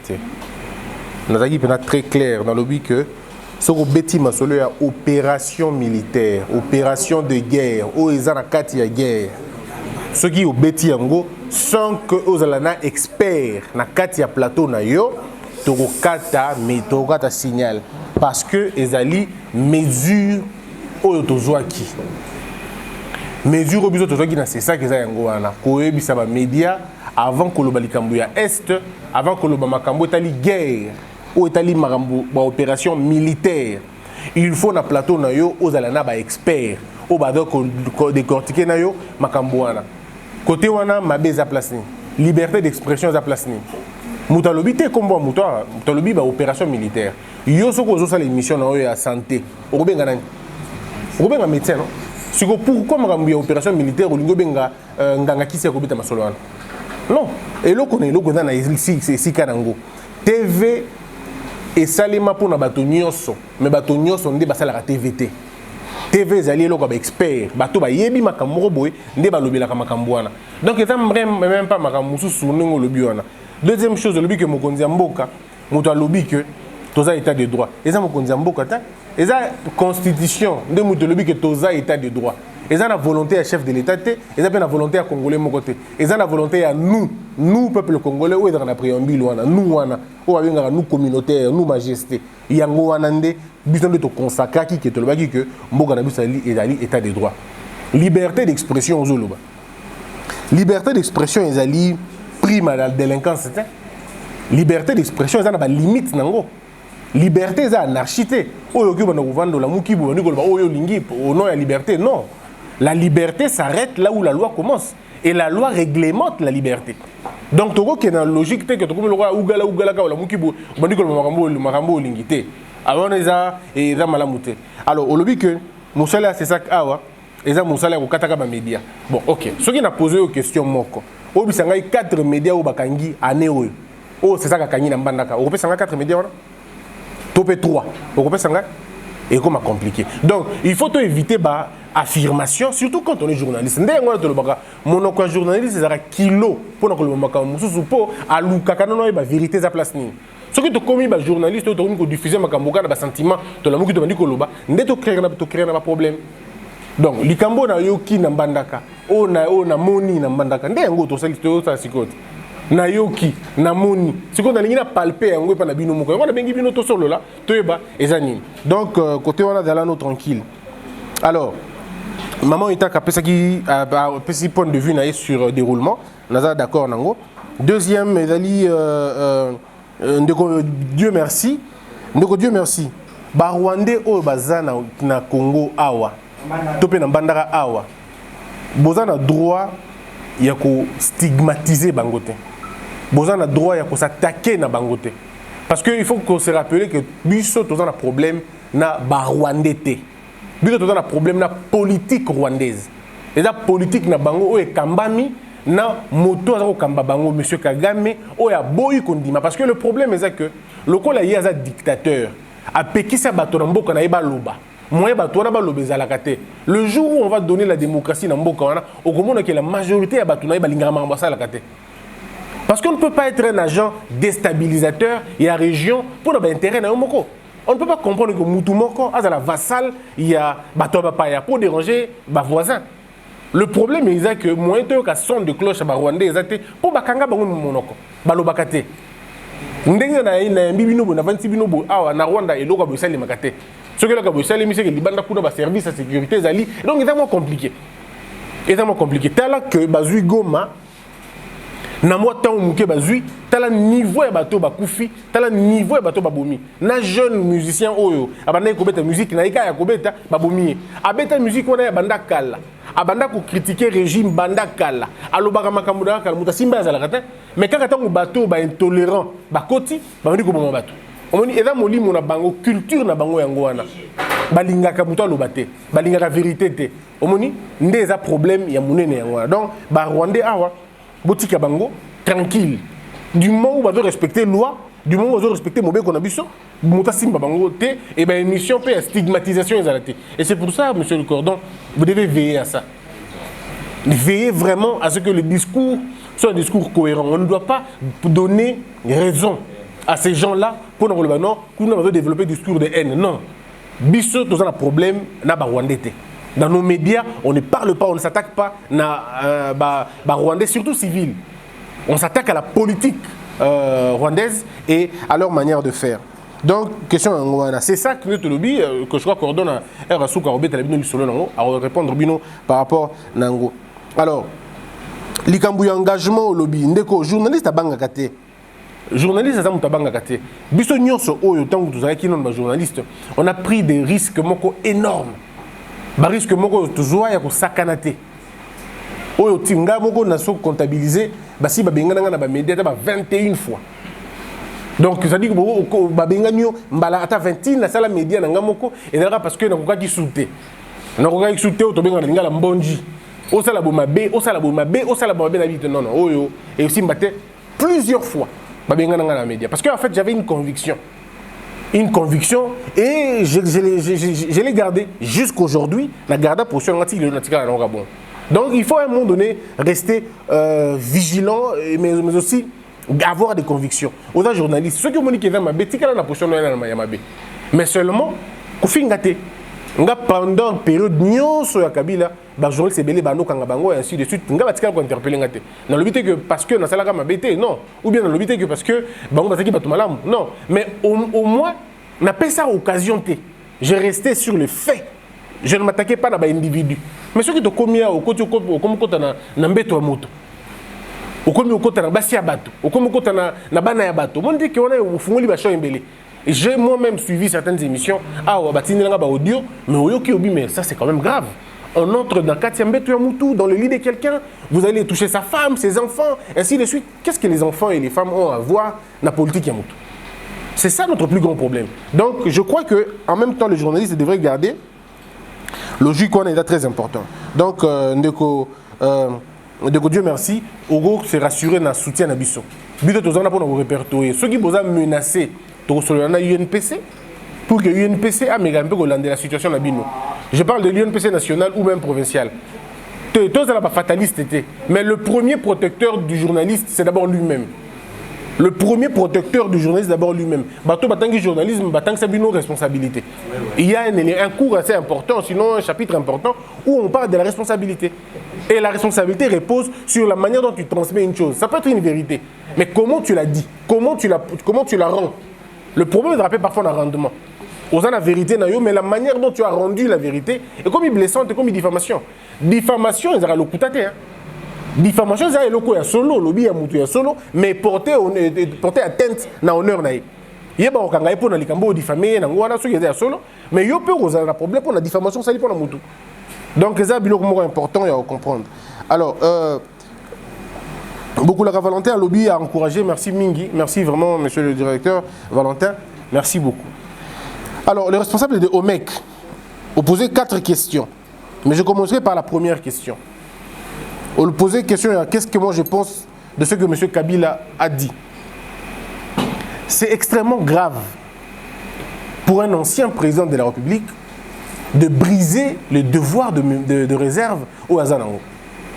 Na zaki pena très clair dans le lobby que ce que beti masolo ya opération militaire, opération de guerre, o ezana kati ya guerre. Ce qui au beti yango sans que ozalana expert na kati ya plateau na yo tokokata metokata signal parce que ezali mesure oyo tozwaki. Mesure obiso tozwaki na c'est ça que za yango wana koyebisa ba média avant koloba likambo ya est, avant koloba makambo etali guerre ou etali makambo ba opération militaire. Il faut na plateau na yo ozalana ba expert o ba donc décortiquer na yo makambo wana. Côté wana mabe za place ni liberté d'expression za place ni. Moutalobi te kombo moutalobi ba opération militaire. Yo soko zo sa l'émission na yo ya santé. Obenga nani? Obenga médecin non? Siko pourquoi makambo ya opération militaire olingo benga nganga kisi ya kobeta masolo wana? Non. Et lo connaît na ici kanango. TV et salima pour na bato nyonso, mais bato nyonso nde basala ka TVT. TV zali eloko ba expert, bato ba yebi makambo boy nde ba lobela ka makambo wana. Donc ça même pas makambo mususu ningo lobi wana. Deuxième chose, le but que mokonzi mboka, muto lobi que toza état de droit. Et ça mokonzi mboka ta, et ça constitution de muto lobi que toza état de droit. Et ça la volonté à chef de l'État té, et ça la volonté à congolais mon côté. Et ça la volonté à nous peuple congolais ou dans la préambule wana, nous wana, ou abenga nous communautaire, nous majesté. Yango wana nde besoin de te consacrer qui que to lobaki que mboka na biso ezali état de droit. Liberté d'expression ozoloba. Liberté d'expression ezali prime à la délinquance. Liberté d'expression ezana ba limite nango. Liberté eza anarchité. Oyo ki bana kovanda la mukibu bani koloba oyo lingi au nom de la liberté non. La liberté s'arrête là où la loi commence et la loi réglemente la liberté. Donc toko ke na logique te que toko le roi ugala ka la mukibu bani koloba makambo lingité. Alors eza eza malamute. Alors olobi que musala c'est ça awa eza musala ko kataka ba média. Bon OK. Ce qui n'a posé aux questions moko. Obisanga 4 médias au bakangi année oyo. Oh c'est ça ka kangi na mbandaka. O kopesa 4 médias wana. Topé 3. O kopesa nga et comment compliqué. Donc il faut éviter ba affirmation surtout quand on est journaliste. Ndé ngona to le baka monoko journaliste c'est un kilo pour na ko le baka mususu po aluka kanano ba vérité za place ni. Ce que tu commis ba journaliste to ko diffuser makamboka na ba sentiment to la muki to bandi ko loba ndé to créer na problème. Donc likambo na yoki na mbandaka o na moni na mbandaka ndé ngo to salito sa sikote na yoki na moni sikote na lingina palper ngo pa na bino moko ngo na bengi bino to solo là toyeba ezani. Donc côté on a dalano tranquille. Alors maman était capable qui a petit point de vue na sur déroulement naza d'accord nango. Deuxième ezali Dieu merci. Ndeko Dieu merci. Ba Rwandais o bazana na Congo awa. Topé na bandara awa. Bozana droit ya ko stigmatiser bangote. Bozana droit ya ko s'attaquer na bangote. Parce que il faut qu'on se rappelle que biso tozana problème na ba Rwandais té. Biso tozana problème na politique rwandaise. Et la politique na bango o e kambami na moto azako kamba bango monsieur Kagame oya boyi kondima parce que le problème est que lokola ye aza dictateur apekisa bato na mboka na yeba loba moyen bato na ba loba ezalaka te le jour où on va donner la démocratie na mboka wana okomona que la majorité ya bato na yeba lingaka makambo asalaka te parce qu'on ne peut pas être un agent déstabilisateur et la région pour notre intérêt na yo moko. On ne peut pas comprendre que Moutoumoko a la vassal, il y a Batobapaya pour déranger les voisins. Le problème est que moi, je suis son de cloche à Rwandais, pour Bakanga Monoko, Balobakate. Ndenge na mbibino na 26 binobo na Rwanda et loka bosali makate. Ce que loka bosali mi c'est que libanda kuna ba service à sécurité zali. Donc c'est vraiment compliqué. Extrêmement compliqué. Tala que bazui Goma na moi tant muke bazui tala niveau ya bato bakufi tala niveau ya bato babomi na jeune musicien oyo abanda kobeta musique na ika ya kobeta babomi abeta musique wana ya banda kala abanda ko critiquer régime banda kala alobaka makambo na kala muta simba za la kata mais kaka tango bato ba intolérant bakoti ba ndi ko boma bato omoni eza molimo na bango culture na bango yango wana balingaka muto alobate balingaka vérité te omoni ndeza problème ya munene yango wana donc ba Rwandais awa Botika bango, tranquille. Du moment où on veut respecter la loi, du moment où on veut respecter mon béco nabiso, Moutasim Babango, et bien une mission paix à stigmatisation exaltée. Et c'est pour ça, monsieur le Cordon, vous devez veiller à ça. Veillez vraiment à ce que le discours soit un discours cohérent. On ne doit pas donner raison à ces gens-là pour nous développer des discours de haine. Non. Bisso, tout ça, un problème, n'a pas Rwandais. Dans nos médias, on ne parle pas, on ne s'attaque pas à Rwandais, surtout civils. On s'attaque à la politique rwandaise et à leur manière de faire. Donc, question, c'est ça que je crois qu'on donne à Rasuka Robet à répondre par rapport à Nango. Alors, l'ikambouya engagement au lobby, ndeko journaliste à Bangakate. Journaliste à Bangakate. Biso nyonso oyo tango tuzaki kinon journaliste, on a pris des risques moko énormes. Risque moko toujours ya ko sakanate oyo tinga moko na so comptabiliser basi babengana na ba média ba 21 fois donc ça dit que babenganyo mbala ata 20 na sala média na ngamoko et là parce que na koka ki souté to bengana ngala mbonji o sala bo mabe na bite non oyo et aussi mbaté plusieurs fois babengana na média parce que en fait j'avais une conviction et je l'ai gardé jusqu'aujourd'hui. La garde pour sur donc il faut à un moment donné rester vigilant, mais aussi avoir des convictions. Aux journalistes, ceux qui ont dit qu'ils ont ma bêtise, la position mais seulement pendant une période nyonso ya Kabila, ba journaliste belé bano kanga bango et ainsi de suite. Nga batika ko interpeller ngate. Na lobité que parce que na salaka ma bêtise non, ou bien na lobité que parce que bango bataki batu malamu. Non, mais au moins n'a pas ça occasion té. Je restais sur le fait. Je ne m'attaquais pas à ba individu. Mais ceux qui te commis au côté comme kota na mbeto wa moto. Au comme au kota na basi ya bato. Au comme kota na bana ya bato. Mon dit que on a fungoli ba show embelé. J'ai moi-même suivi certaines émissions. Ah, audio, mais ça c'est quand même grave. On entre dans Katiambe Tuamutu, dans le lit de quelqu'un, vous allez toucher sa femme, ses enfants, ainsi de suite. Qu'est-ce que les enfants et les femmes ont à voir dans la politique Yamutu? C'est ça notre plus grand problème. Donc je crois qu'en même temps, les journalistes devraient garder le jus qu'on est très important. Donc, Ndeko, Dieu merci, Ogo s'est rassuré dans le soutien à Bisso. Bisso, tout ça, pour nous répertorier. Ceux qui vous ont menacé, on a UNPC pour que l'UNPC a la situation de Bino. Je parle de l'UNPC national ou même provincial. Tous n'est pas fataliste, mais le premier protecteur du journaliste, c'est d'abord lui-même. Le premier protecteur du journaliste, c'est d'abord lui-même. Bato batangi journalisme, batangi sabino responsabilité. Il y a un cours assez important, sinon un chapitre important, où on parle de la responsabilité. Et la responsabilité repose sur la manière dont tu transmets une chose. Ça peut être une vérité, mais comment tu l'as dit, comment tu la rends. Le problème est de rappeler parfois un rendement. On a la vérité, mais la manière dont tu as rendu la vérité est comme une blessante, et comme une diffamation. Diffamation, ils ont le coup à diffamation, ils ont le solo, lobby à moutou solo, mais porter atteinte à l'honneur. Il y a des gens qui ont diffamé, mais il y a un problème pour la diffamation, ça pour la moutou. Donc, c'est un important à comprendre. Alors, beaucoup la Valentin, lobby a encouragé, merci Mingi, merci vraiment monsieur le directeur Valentin, merci beaucoup. Alors le responsable de OMEC a posé 4 questions, mais je commencerai par la première question. On lui posait une question, qu'est-ce que moi je pense de ce que M. Kabila a dit. C'est extrêmement grave pour un ancien président de la République de briser le devoir de réserve au Azanango.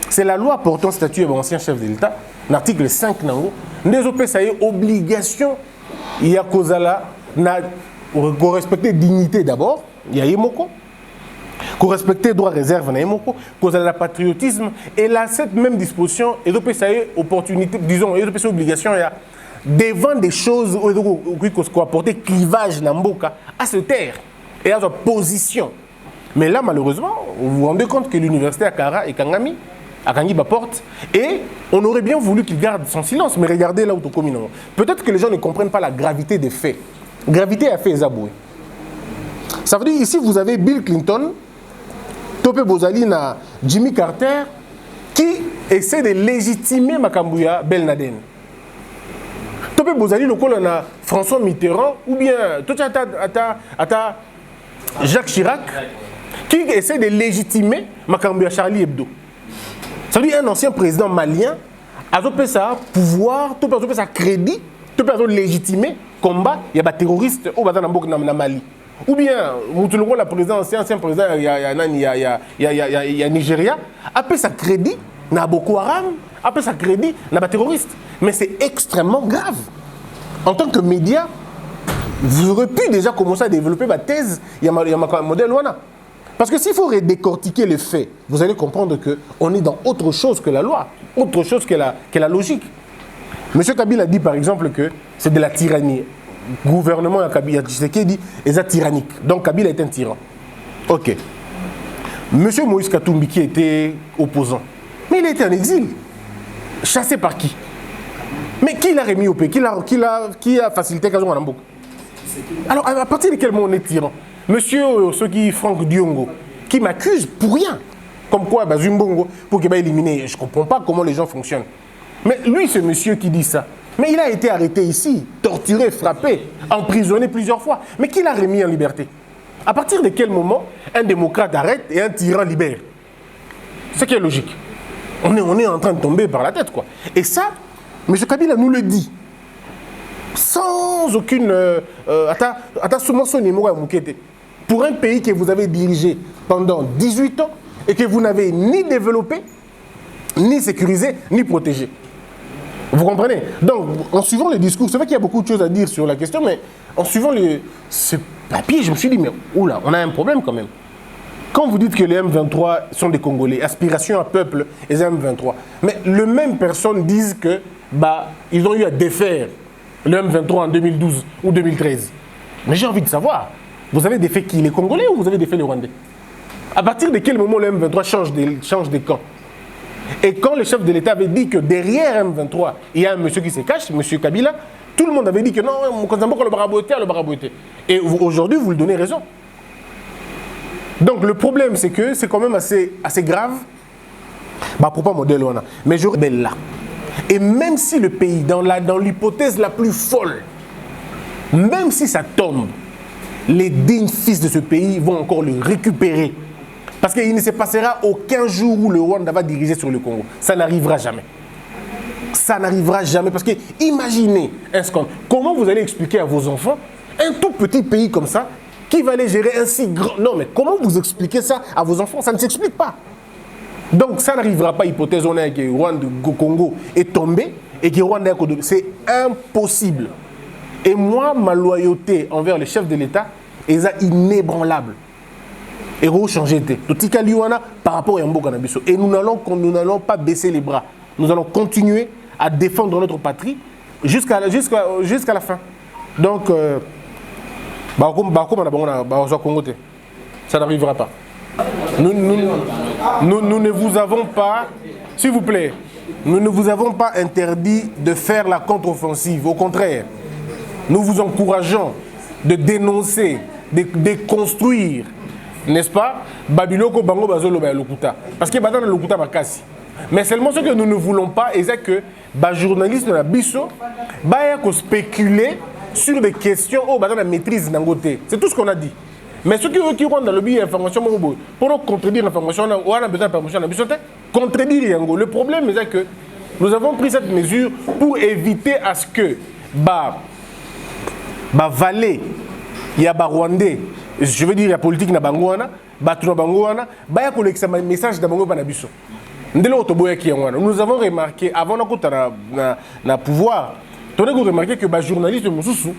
C'est la loi portant statut de l'ancien chef de l'État, l'article 5 Nango, nous opé ça y est obligation, il y a Kozala, qu'on respecte la dignité d'abord, il y a Yemoko, qu'on respecte les droits réserves, il y a Yemoko, Kozala le patriotisme, et là, cette même disposition, il opé ça y est opportunité, disons, il opé ça obligation, il y a devant des choses qui ont apporté clivage dans Mboka, à se taire et à sa position. Mais là, malheureusement, vous vous rendez compte que l'université Akara et Kangami, à Kangiba porte, et on aurait bien voulu qu'il garde son silence, mais regardez là où on commun. Peut-être que les gens ne comprennent pas la gravité des faits. Gravité a fait Zaboué. Ça veut dire ici, vous avez Bill Clinton, Topé Bozali, Jimmy Carter, qui essaie de légitimer Makambouya Ben Laden. Topé Bozali, le col, on a François Mitterrand, ou bien Jacques Chirac, qui essaie de légitimer Makambouya Charlie Hebdo. Ça veut dire un ancien président malien a fait ça pouvoir, tout le ça crédit, tout le légitimer combat, il y a des terroristes au Mali. Ou bien, la président, ancien président, il y a Nigeria, a fait ça crédit, na Boko Haram, a fait ça crédit, na des terroristes. Mais c'est extrêmement grave. En tant que média, vous aurez pu déjà commencer à développer ma thèse, il y a un modèle Wana. Parce que s'il faut redécortiquer les faits, vous allez comprendre qu'on est dans autre chose que la loi, autre chose que la logique. M. Kabila dit par exemple que c'est de la tyrannie. Le gouvernement de Kabila Tshisekedi est tyrannique. Donc Kabila est un tyran. Ok. M. Moïse Katumbi qui était opposant, mais il était en exil. Chassé par qui? Mais qui l'a remis au pays? Qui a facilité Kazou Manambouk? Alors à partir de quel moment on est tyran? Monsieur Franck Diongo, qui m'accuse pour rien, comme quoi Zumbongo, pour qu'il va éliminer. Je ne comprends pas comment les gens fonctionnent. Mais lui, ce monsieur qui dit ça, mais il a été arrêté ici, torturé, frappé, emprisonné plusieurs fois. Mais qui l'a remis en liberté? À partir de quel moment un démocrate arrête et un tyran libère? C'est qui est logique. On est en train de tomber par la tête, quoi. Et ça, M. Kabila nous le dit. Sans aucune... pour un pays que vous avez dirigé pendant 18 ans et que vous n'avez ni développé, ni sécurisé, ni protégé. Vous comprenez? Donc, en suivant le discours, c'est vrai qu'il y a beaucoup de choses à dire sur la question, mais en suivant ce papier, je me suis dit, mais oula, on a un problème quand même. Quand vous dites que les M23 sont des Congolais, aspiration à peuple et les M23, mais les mêmes personnes disent que ils ont eu à défaire le M23 en 2012 ou 2013. Mais j'ai envie de savoir, vous avez défait qui? Les Congolais ou vous avez défait les Rwandais? À partir de quel moment le M23 change de camp? Et quand le chef de l'État avait dit que derrière M23, il y a un monsieur qui se cache, M. Kabila, tout le monde avait dit que non, le baraboté. Et aujourd'hui, vous lui donnez raison. Donc le problème, c'est que c'est quand même assez grave. Pour pas modèle, mais je rebelle là. Et même si le pays, dans l'hypothèse la plus folle, même si ça tombe, les dignes fils de ce pays vont encore le récupérer. Parce qu'il ne se passera aucun jour où le Rwanda va diriger sur le Congo. Ça n'arrivera jamais. Ça n'arrivera jamais. Parce que imaginez un scandale. Comment vous allez expliquer à vos enfants un tout petit pays comme ça qui va les gérer un si grand... Non, mais comment vous expliquez ça à vos enfants? Ça ne s'explique pas. Donc ça n'arrivera pas, hypothèse, on est que Rwanda, Congo est tombé et que Rwanda est tombé. C'est impossible. Et moi, ma loyauté envers le chef de l'État est inébranlable. Et vous changez tout par rapport à Mboka Nabiso. Et nous n'allons pas baisser les bras. Nous allons continuer à défendre notre patrie jusqu'à la fin. Donc, ça n'arrivera pas. Nous ne vous avons pas, s'il vous plaît, nous ne vous avons pas interdit de faire la contre-offensive. Au contraire, nous vous encourageons de dénoncer, de déconstruire, n'est-ce pas? Babiloko bango bazolo ba lokuta. Parce que badana lokuta bakasi. Mais seulement ce que nous ne voulons pas, c'est que les journalistes de la Bisso vont spéculer sur des questions où badana maîtrise nangote. C'est tout ce qu'on a dit. Mais ceux qui ont dans le billet d'information pour contredire l'information, on a besoin d'information. contredire yango. Le problème c'est que nous avons pris cette mesure pour éviter à ce que Valais, il y a Rwandais, je veux dire la politique na Bangouana, Batuna Bangouana, il y a un message de Bango Banabiso. Nous avons remarqué, avant de pouvoir, nous avons remarqué que les journalistes de Moussoussou,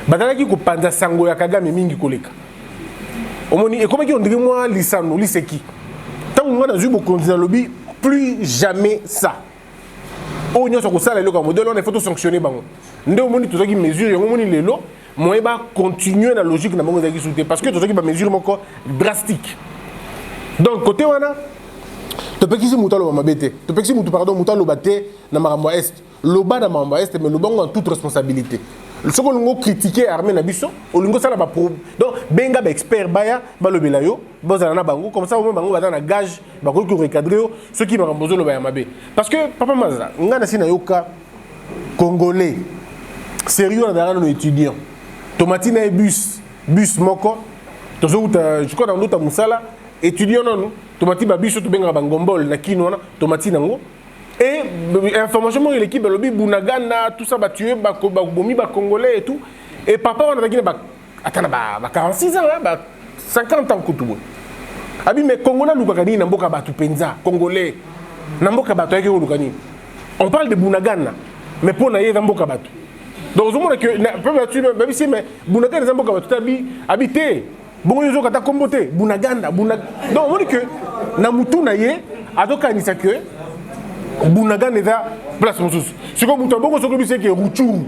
ils ont pensé Sango ya Kagame mingi koleka. Et comme on dirait moi, Lissano, Lisseki. Tant que nous avons lobby, plus jamais ça. On il faut sanctionner. Nous avons des mesures, nous avons continuer la logique de parce que nous avons des mesures drastiques. Donc, côté wana, tu peux dire que est. Loba na Maramba Est, mais le bon en toute responsabilité. Ce qu'on a critiqué l'armée Nabiso, on a ça donc benga expert baya balobelayo, bozana bango comme ça au moins bango bazana gage, bango ko recadrer ceux qui m'ont besoin le baya mabe. Parce que papa maza, ngana sina yoka congolais sérieux na nos étudiants. Tomati na bus moko. Je crois dans l'autre musala étudiants non, tomati ba bus to benga bangombol na kinona, tomati nango. Et information de l'équipe, Bunagana, tout ça, tué, Bomi, Congolais et tout. Et papa, on a dit 46 ans, 50 ans. Mais Congolais, nous avons dit que Penza, Congolais, on parle de Bunagana, mais pour nous, Namboka Batu. Donc, on même si Bunagana, Namboka Batu, habité. Bon, ils ont combattu Bunagana. Donc, on dit que Namutu Naye, Adoka Nisake. Bunagan est là, place Moussous. C'est comme Moutambo, c'est comme c'est Rouchou.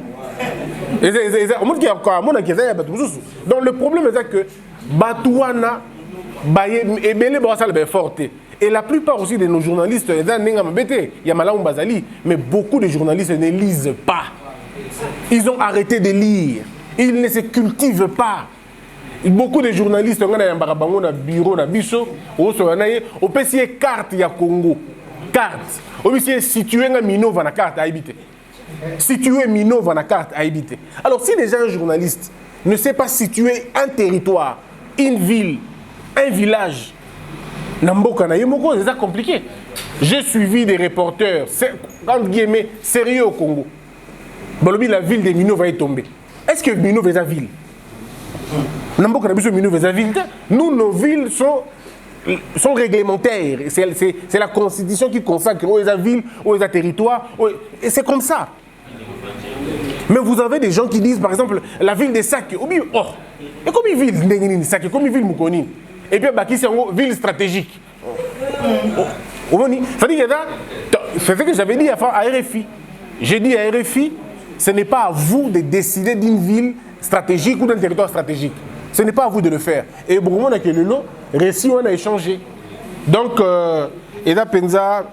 Donc le problème est que Batouana, et Belé Brassal est forte. Et la plupart aussi de nos journalistes, il y a Malaou Bazali, mais beaucoup de journalistes ne lisent pas. Ils ont arrêté de lire. Ils ne se cultivent pas. Beaucoup de journalistes, on a un bureau, un biso, au PCA carte, il y a Congo. Carte. Officier situé dans Minova na carte à habiter. Situé Minova na carte à habiter. Alors si déjà un journaliste ne sait pas situer un territoire, une ville, un village, c'est compliqué. J'ai suivi des reporters, entre guillemets, sérieux au Congo. La ville de Minova est tombée. Est-ce que Minova est la ville? Nous, nos villes sont réglementaires. C'est la constitution qui consacre aux villes, aux territoires. Et c'est comme ça. Mais vous avez des gens qui disent, par exemple, la ville de Sake. Oh, et comme une ville de Sake, comme une ville Moukoni. Et puis, c'est une ville stratégique. C'est ce que j'avais dit à RFI. J'ai dit à RFI, ce n'est pas à vous de décider d'une ville stratégique ou d'un territoire stratégique. Ce n'est pas à vous de le faire. Et pour moi, le récit, on a échangé. Donc, Eda Penza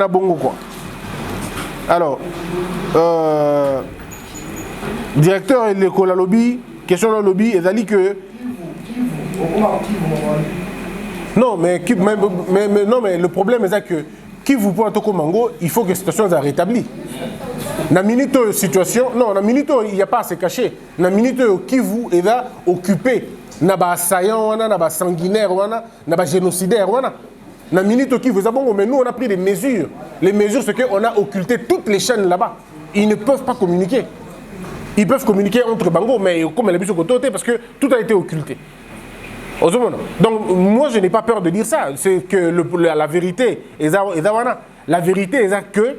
Bongo quoi. Alors, directeur de l'école à lobby, question de lobby, il a dit que. Non, mais le problème est que qui vous prend au Mango, il faut que la situation soit rétablie. Dans la minute situation, non, dans la minute il n'y a pas à se cacher. Dans la minute qui vous est là occupé, na ba assaillant, na ba sanguinaire, na ba génocidaire, dans la minute qui vous a bon, mais nous on a pris des mesures. Les mesures c'est qu'on a occulté toutes les chaînes là-bas. Ils ne peuvent pas communiquer. Ils peuvent communiquer entre Bango, mais comme elle a vu sur côté, parce que tout a été occulté. Donc moi je n'ai pas peur de dire ça. C'est que la vérité est la vérité est que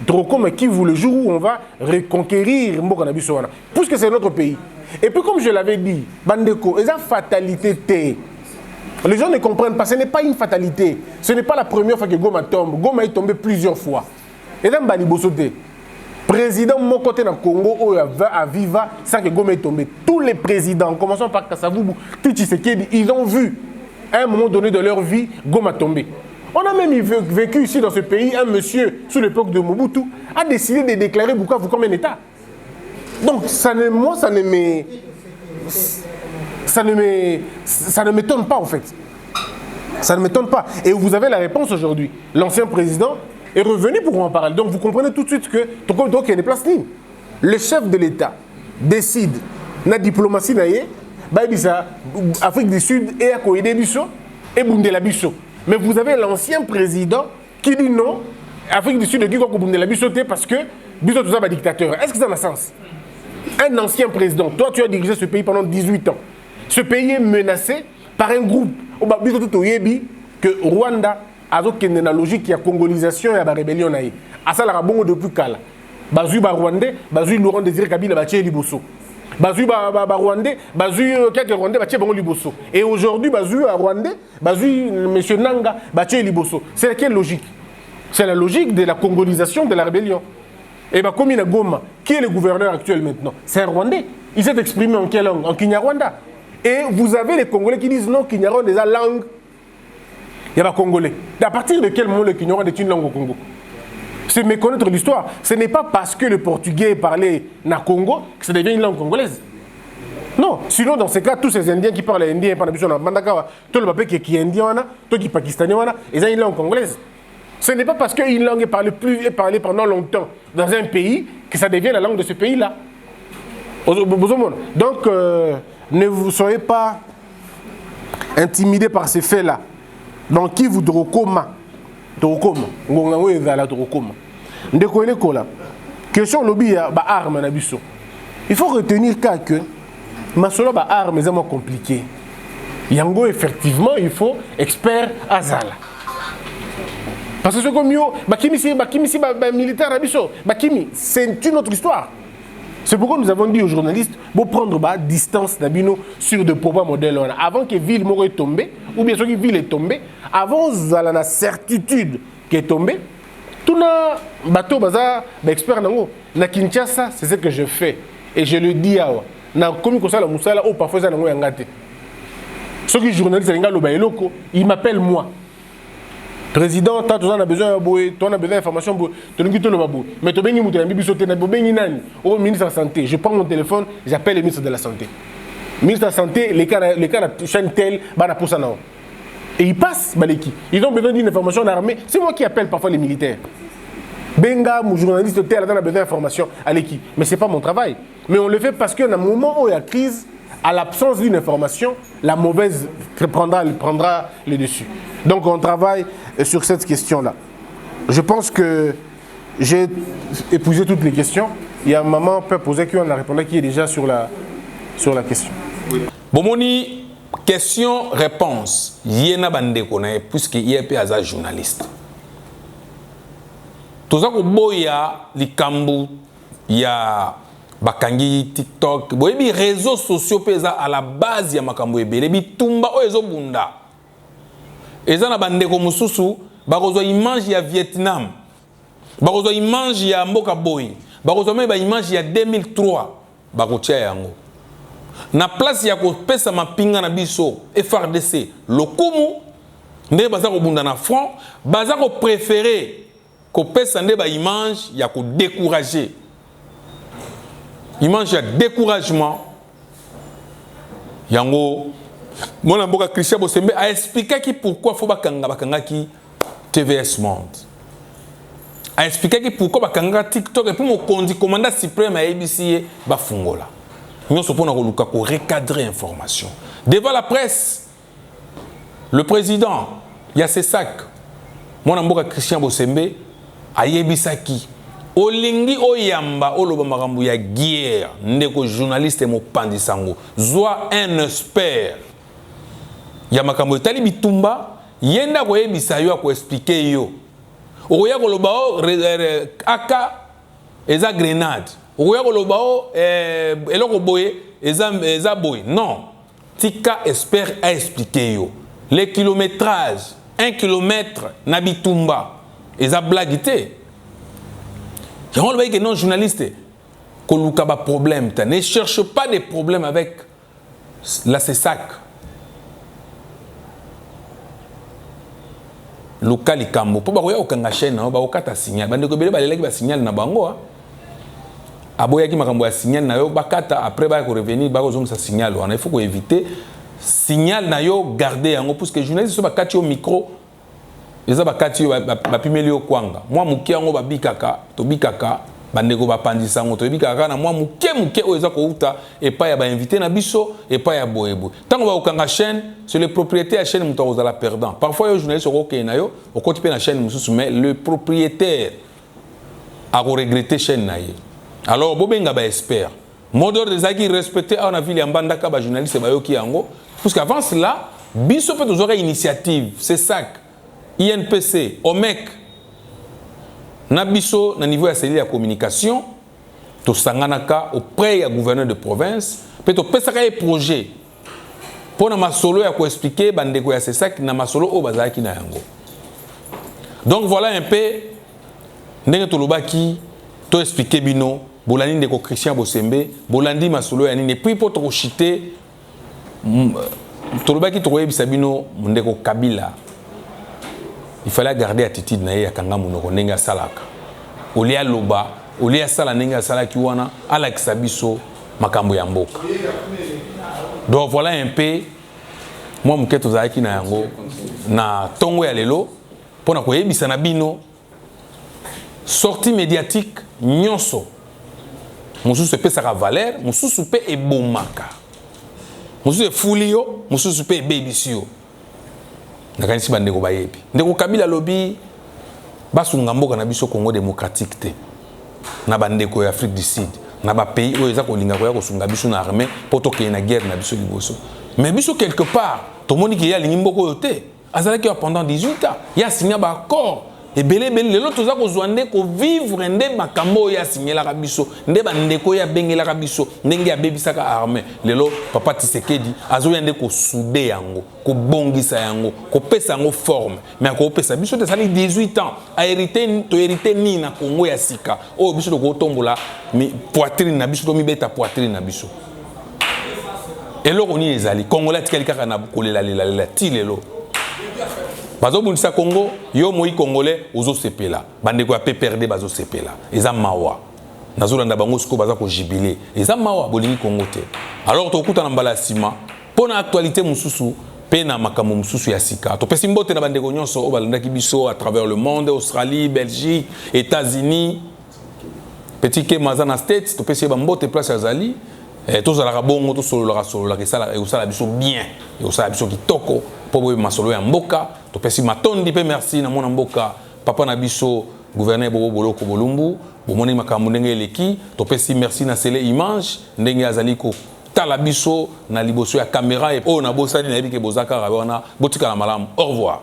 Drocom qui vous le jour où on va reconquérir Mbokanabisoana, puisque c'est notre pays. Et puis comme je l'avais dit, Bandeko, c'est une fatalité. Les gens ne comprennent pas, ce n'est pas une fatalité. Ce n'est pas la première fois que Goma tombe. Goma est tombé plusieurs fois. Et dans Balibosote, président mon côté dans le Congo, à Viva, sans que Goma est tombé. Tous les présidents, en commençant par Kassavoubou, Tshisekedi, ils ont vu à un moment donné de leur vie Goma tomber. On a même vécu ici dans ce pays, un monsieur, sous l'époque de Mobutu, a décidé de déclarer Bukavu comme un État. Donc, ça ne m'étonne pas, en fait. Ça ne m'étonne pas. Et vous avez la réponse aujourd'hui. L'ancien président est revenu pour en parler. Donc, vous comprenez tout de suite que il y a des places libres. Le chef de l'État décide, la diplomatie, Afrique du Sud, et à Koïdé Bisso, et Bundela Bisso. Mais vous avez l'ancien président qui dit non, Afrique du Sud de Guigua Koubundela Bissoté parce que Bissoté est un dictateur. Est-ce que ça a un sens? Un ancien président, toi tu as dirigé ce pays pendant 18 ans. Ce pays est menacé par un groupe. Bissoté Toyebi que Rwanda a une logique qui a congolisation et la rébellion. À ça, la bongo depuis Kala. Bazui Rwandais, Bazui Laurent Désiré Kabila, Baché Liboso. Bazui Rwandais, Bazui quelques Rwandais, Baché Bango Liboso. Et aujourd'hui, Bazui Rwandais, Bazui M. Nanga, Baché Liboso. C'est laquelle logique? C'est la logique de la congolisation de la rébellion. Et bien, comme il y a Goma, qui est le gouverneur actuel maintenant? C'est un Rwandais. Il s'est exprimé en quelle langue? En Kinyarwanda. Et vous avez les Congolais qui disent non, Kinyarwanda est la langue. Il y a pas Congolais. À partir de quel moment le Kinyarwanda est une langue au Congo? C'est méconnaître l'histoire. Ce n'est pas parce que le portugais est parlé na Congo que ça devient une langue congolaise. Non, sinon dans ces cas, tous ces Indiens qui parlent indien, par exemple, tout le papier qui est indien, tout qui est pakistanais, ils ont une langue congolaise. Ce n'est pas parce qu'une langue est parlée pendant longtemps dans un pays que ça devient la langue de ce pays-là. Donc, ne vous soyez pas intimidés par ces faits-là. Donc, qui vous drocoma? Question lobby ya ba arme na biso. Il faut retenir que masolo ba arme est compliqué. Yango effectivement il faut expert azala. Parce que ce comme yo bakimi militaire na biso, bakimi c'est une autre histoire. C'est pourquoi nous avons dit aux journalistes de prendre ba distance d'abino sur de pauvres modèles avant que ville moro est tombée ou bien sûr que ville est tombée, avant la certitude qui est tombée. Tout le bateau baza expert nango na Kinshasa, c'est ce que je fais et je le dis à na komi ko sala musala o parfois ça nango yangate. Ceux qui journalistes ils m'appellent moi. Président, tu as besoin d'informations, tu as besoin mais tu as besoin au ministre de la Santé. Je prends mon téléphone, j'appelle le ministre de la Santé. Le ministre de la Santé, les cas de chaîne telle, et ils passent, ils ont besoin d'une information d'armée. C'est moi qui appelle parfois les militaires. Benga, mon journaliste tel, a besoin d'informations à l'équipe. Mais ce n'est pas mon travail. Mais on le fait parce qu'à un moment où il y a crise, à l'absence d'une information, la mauvaise prendra le dessus. Donc on travaille sur cette question-là. Je pense que j'ai épousé toutes les questions. Il y a un maman peut poser qui on a répondu qui est déjà sur la question. Bomoni, question-réponse. Yéna bandeko na puisqu'il y a un journaliste. Tout ça que boya likambu ya bakangi TikTok, boyebi réseaux sociaux pesa à la base ya makambo ebele bitumba o ezobunda. Eza na bandeko mususu bakozwa image ya Vietnam. Bakozwa image ya mboka boy. Bakozwa me ba image ya 2003 bakotia yango. Na place ya kopesa mapinga na biso FRDC lokumu nde baza ko bunda na front, baza ko préférer kopesa nde ba image ya ko décourager. Image ya découragement. Yango mon mboka Christian Bosembe a expliqué qui pourquoi faut bakanga ki TVS Monde. A expliqué qui pourquoi bakanga TikTok et puis mon commandant suprême à ABC bafungola. Nous sommes pour recadrer l'information. Devant la presse, le président Yasesak, mon mboka Christian Bosembe a yebisaki olingi oyamba oloba makambo ya guerre ndeko journaliste mo pandisango zwa un expert ya makambo etali bitumba yenda ko yebisa yo ko expliquer yo oya ko loba aka eza grenade oya ko loba eloko boye eza boye non tika expert a expliquer yo les kilométrages 1 kilomètre na bitumba eza blaguité. On le voit que non journaliste, problème. Ne cherche pas des problèmes avec la CESAC. Local Kambo. Pour baroya okanga chaîne, ba okata signal. Bande ko bele baleleki ba signal na bango. Aboya ki makambo ya signal na yo bakata après ba ko revenir ba ko zonga sa signal. Il faut ko éviter signal na yo garder yango parce que journaliste so ba kati au micro. Les abakati bapimeli yo kwanga. Moi muki yango babikaka, tobikaka, bandeko bapandisa ngo toyebi kaka na mwa muke oyo eza kouta epai ya bainvité na biso epai ya boyeboye ntango baokanga chaîne c'est le propriétaire ya chaîne moto akozala perdant parfois yo journaliste okokende na yo okoti mpe na chaîne mosusu mais le propriétaire akoregrete chaîne na ye alors bobenga baexpert mot d'ordre ezalaki respecté awa na ville ya Mbandaka bajournaliste bayoki yango puisque avant cela biso mpe tozwaka initiative CESAC INPC OMEC na biso na niveau ya cellule ya communication to sanganaka auprès ya gouverneur de province pe to pesaka ye projet pour na masolo ya ko expliquer bandeko ya CESAC na masolo o bazaki na yango donc voilà un peu ndenge to lobaki to expliquer bino bolandi ndeko Christian Bosembe bolandi masolo ya nini et puis pour to chiter to lobaki to yebisa bino ndeko Kabila. Il fallait garder attitude na ya kanga munoko ndenge salaka. Olia loba, olia sala ndenge sala ki wana ala kisabiso makambo ya mboka. Donc voilà un peu moi muketo zaki na yango na tongo ya lelo pona ko yebisa na bino sortie médiatique nyonso. Mususu pe saka valeur, mususu pe ebomaka. Mususu fulio, mususu pe bebisio. Nakanisi bandeko bayebi ndeko Kabila lobi basunga mboka na biso Congo démocratique te na bandeko ya Afrique du Sud na ba pays oyo eza kolinga koya kosunga biso na armée pour toke na guerre na biso liboso mais biso quelque part to moni ki ya lingi mboko yo te azalaki pendant 18 ans ya signé ba accord et belé lelo toza kozwa nde ko vivre nde makambo ya signé la biso nde bandeko ya bengela biso ndenge ya bebisaka armée lelo papa Tshisekedi azoya nde ko souder yango ko bongisa yango ko pesa yango forme mais ko pesa biso te sali 18 ans a hérité ni na Congo ya sika o biso to ko tombola mi poitrine na biso to mi beta poitrine na biso eloko ni ezali Congolais tikali kaka na kolela lela ti lelo bazo bunisa Congo yo moi Congolais ozo sepela bandeko ya pe perdre bazo sepela eza mawa nazolanda bango siko baza ko jubiler eza mawa bolingi Congo te alors to kuta na mbala sima pona actualité mususu pe na makambo mususu ya sika to pesi mbote na bandeko nyonso o balandaki biso à travers le monde Australie Belgique États-Unis petit ke mazana States to pesi ba mbote place ya zali tous ala bongo to solo la kesala e usala biso bien e usala biso kitoko po boye masolo ya mboka to pesi matondi pe merci na mona mboka papa na biso gouverneur Bobo Boloko Bolumbu bomoni makambo ndenge eleki to pesi merci na Sele Image ndenge azali ko tala biso na liboso ya caméra e o na bosali na yebike bozaka wana botika na malamu au revoir.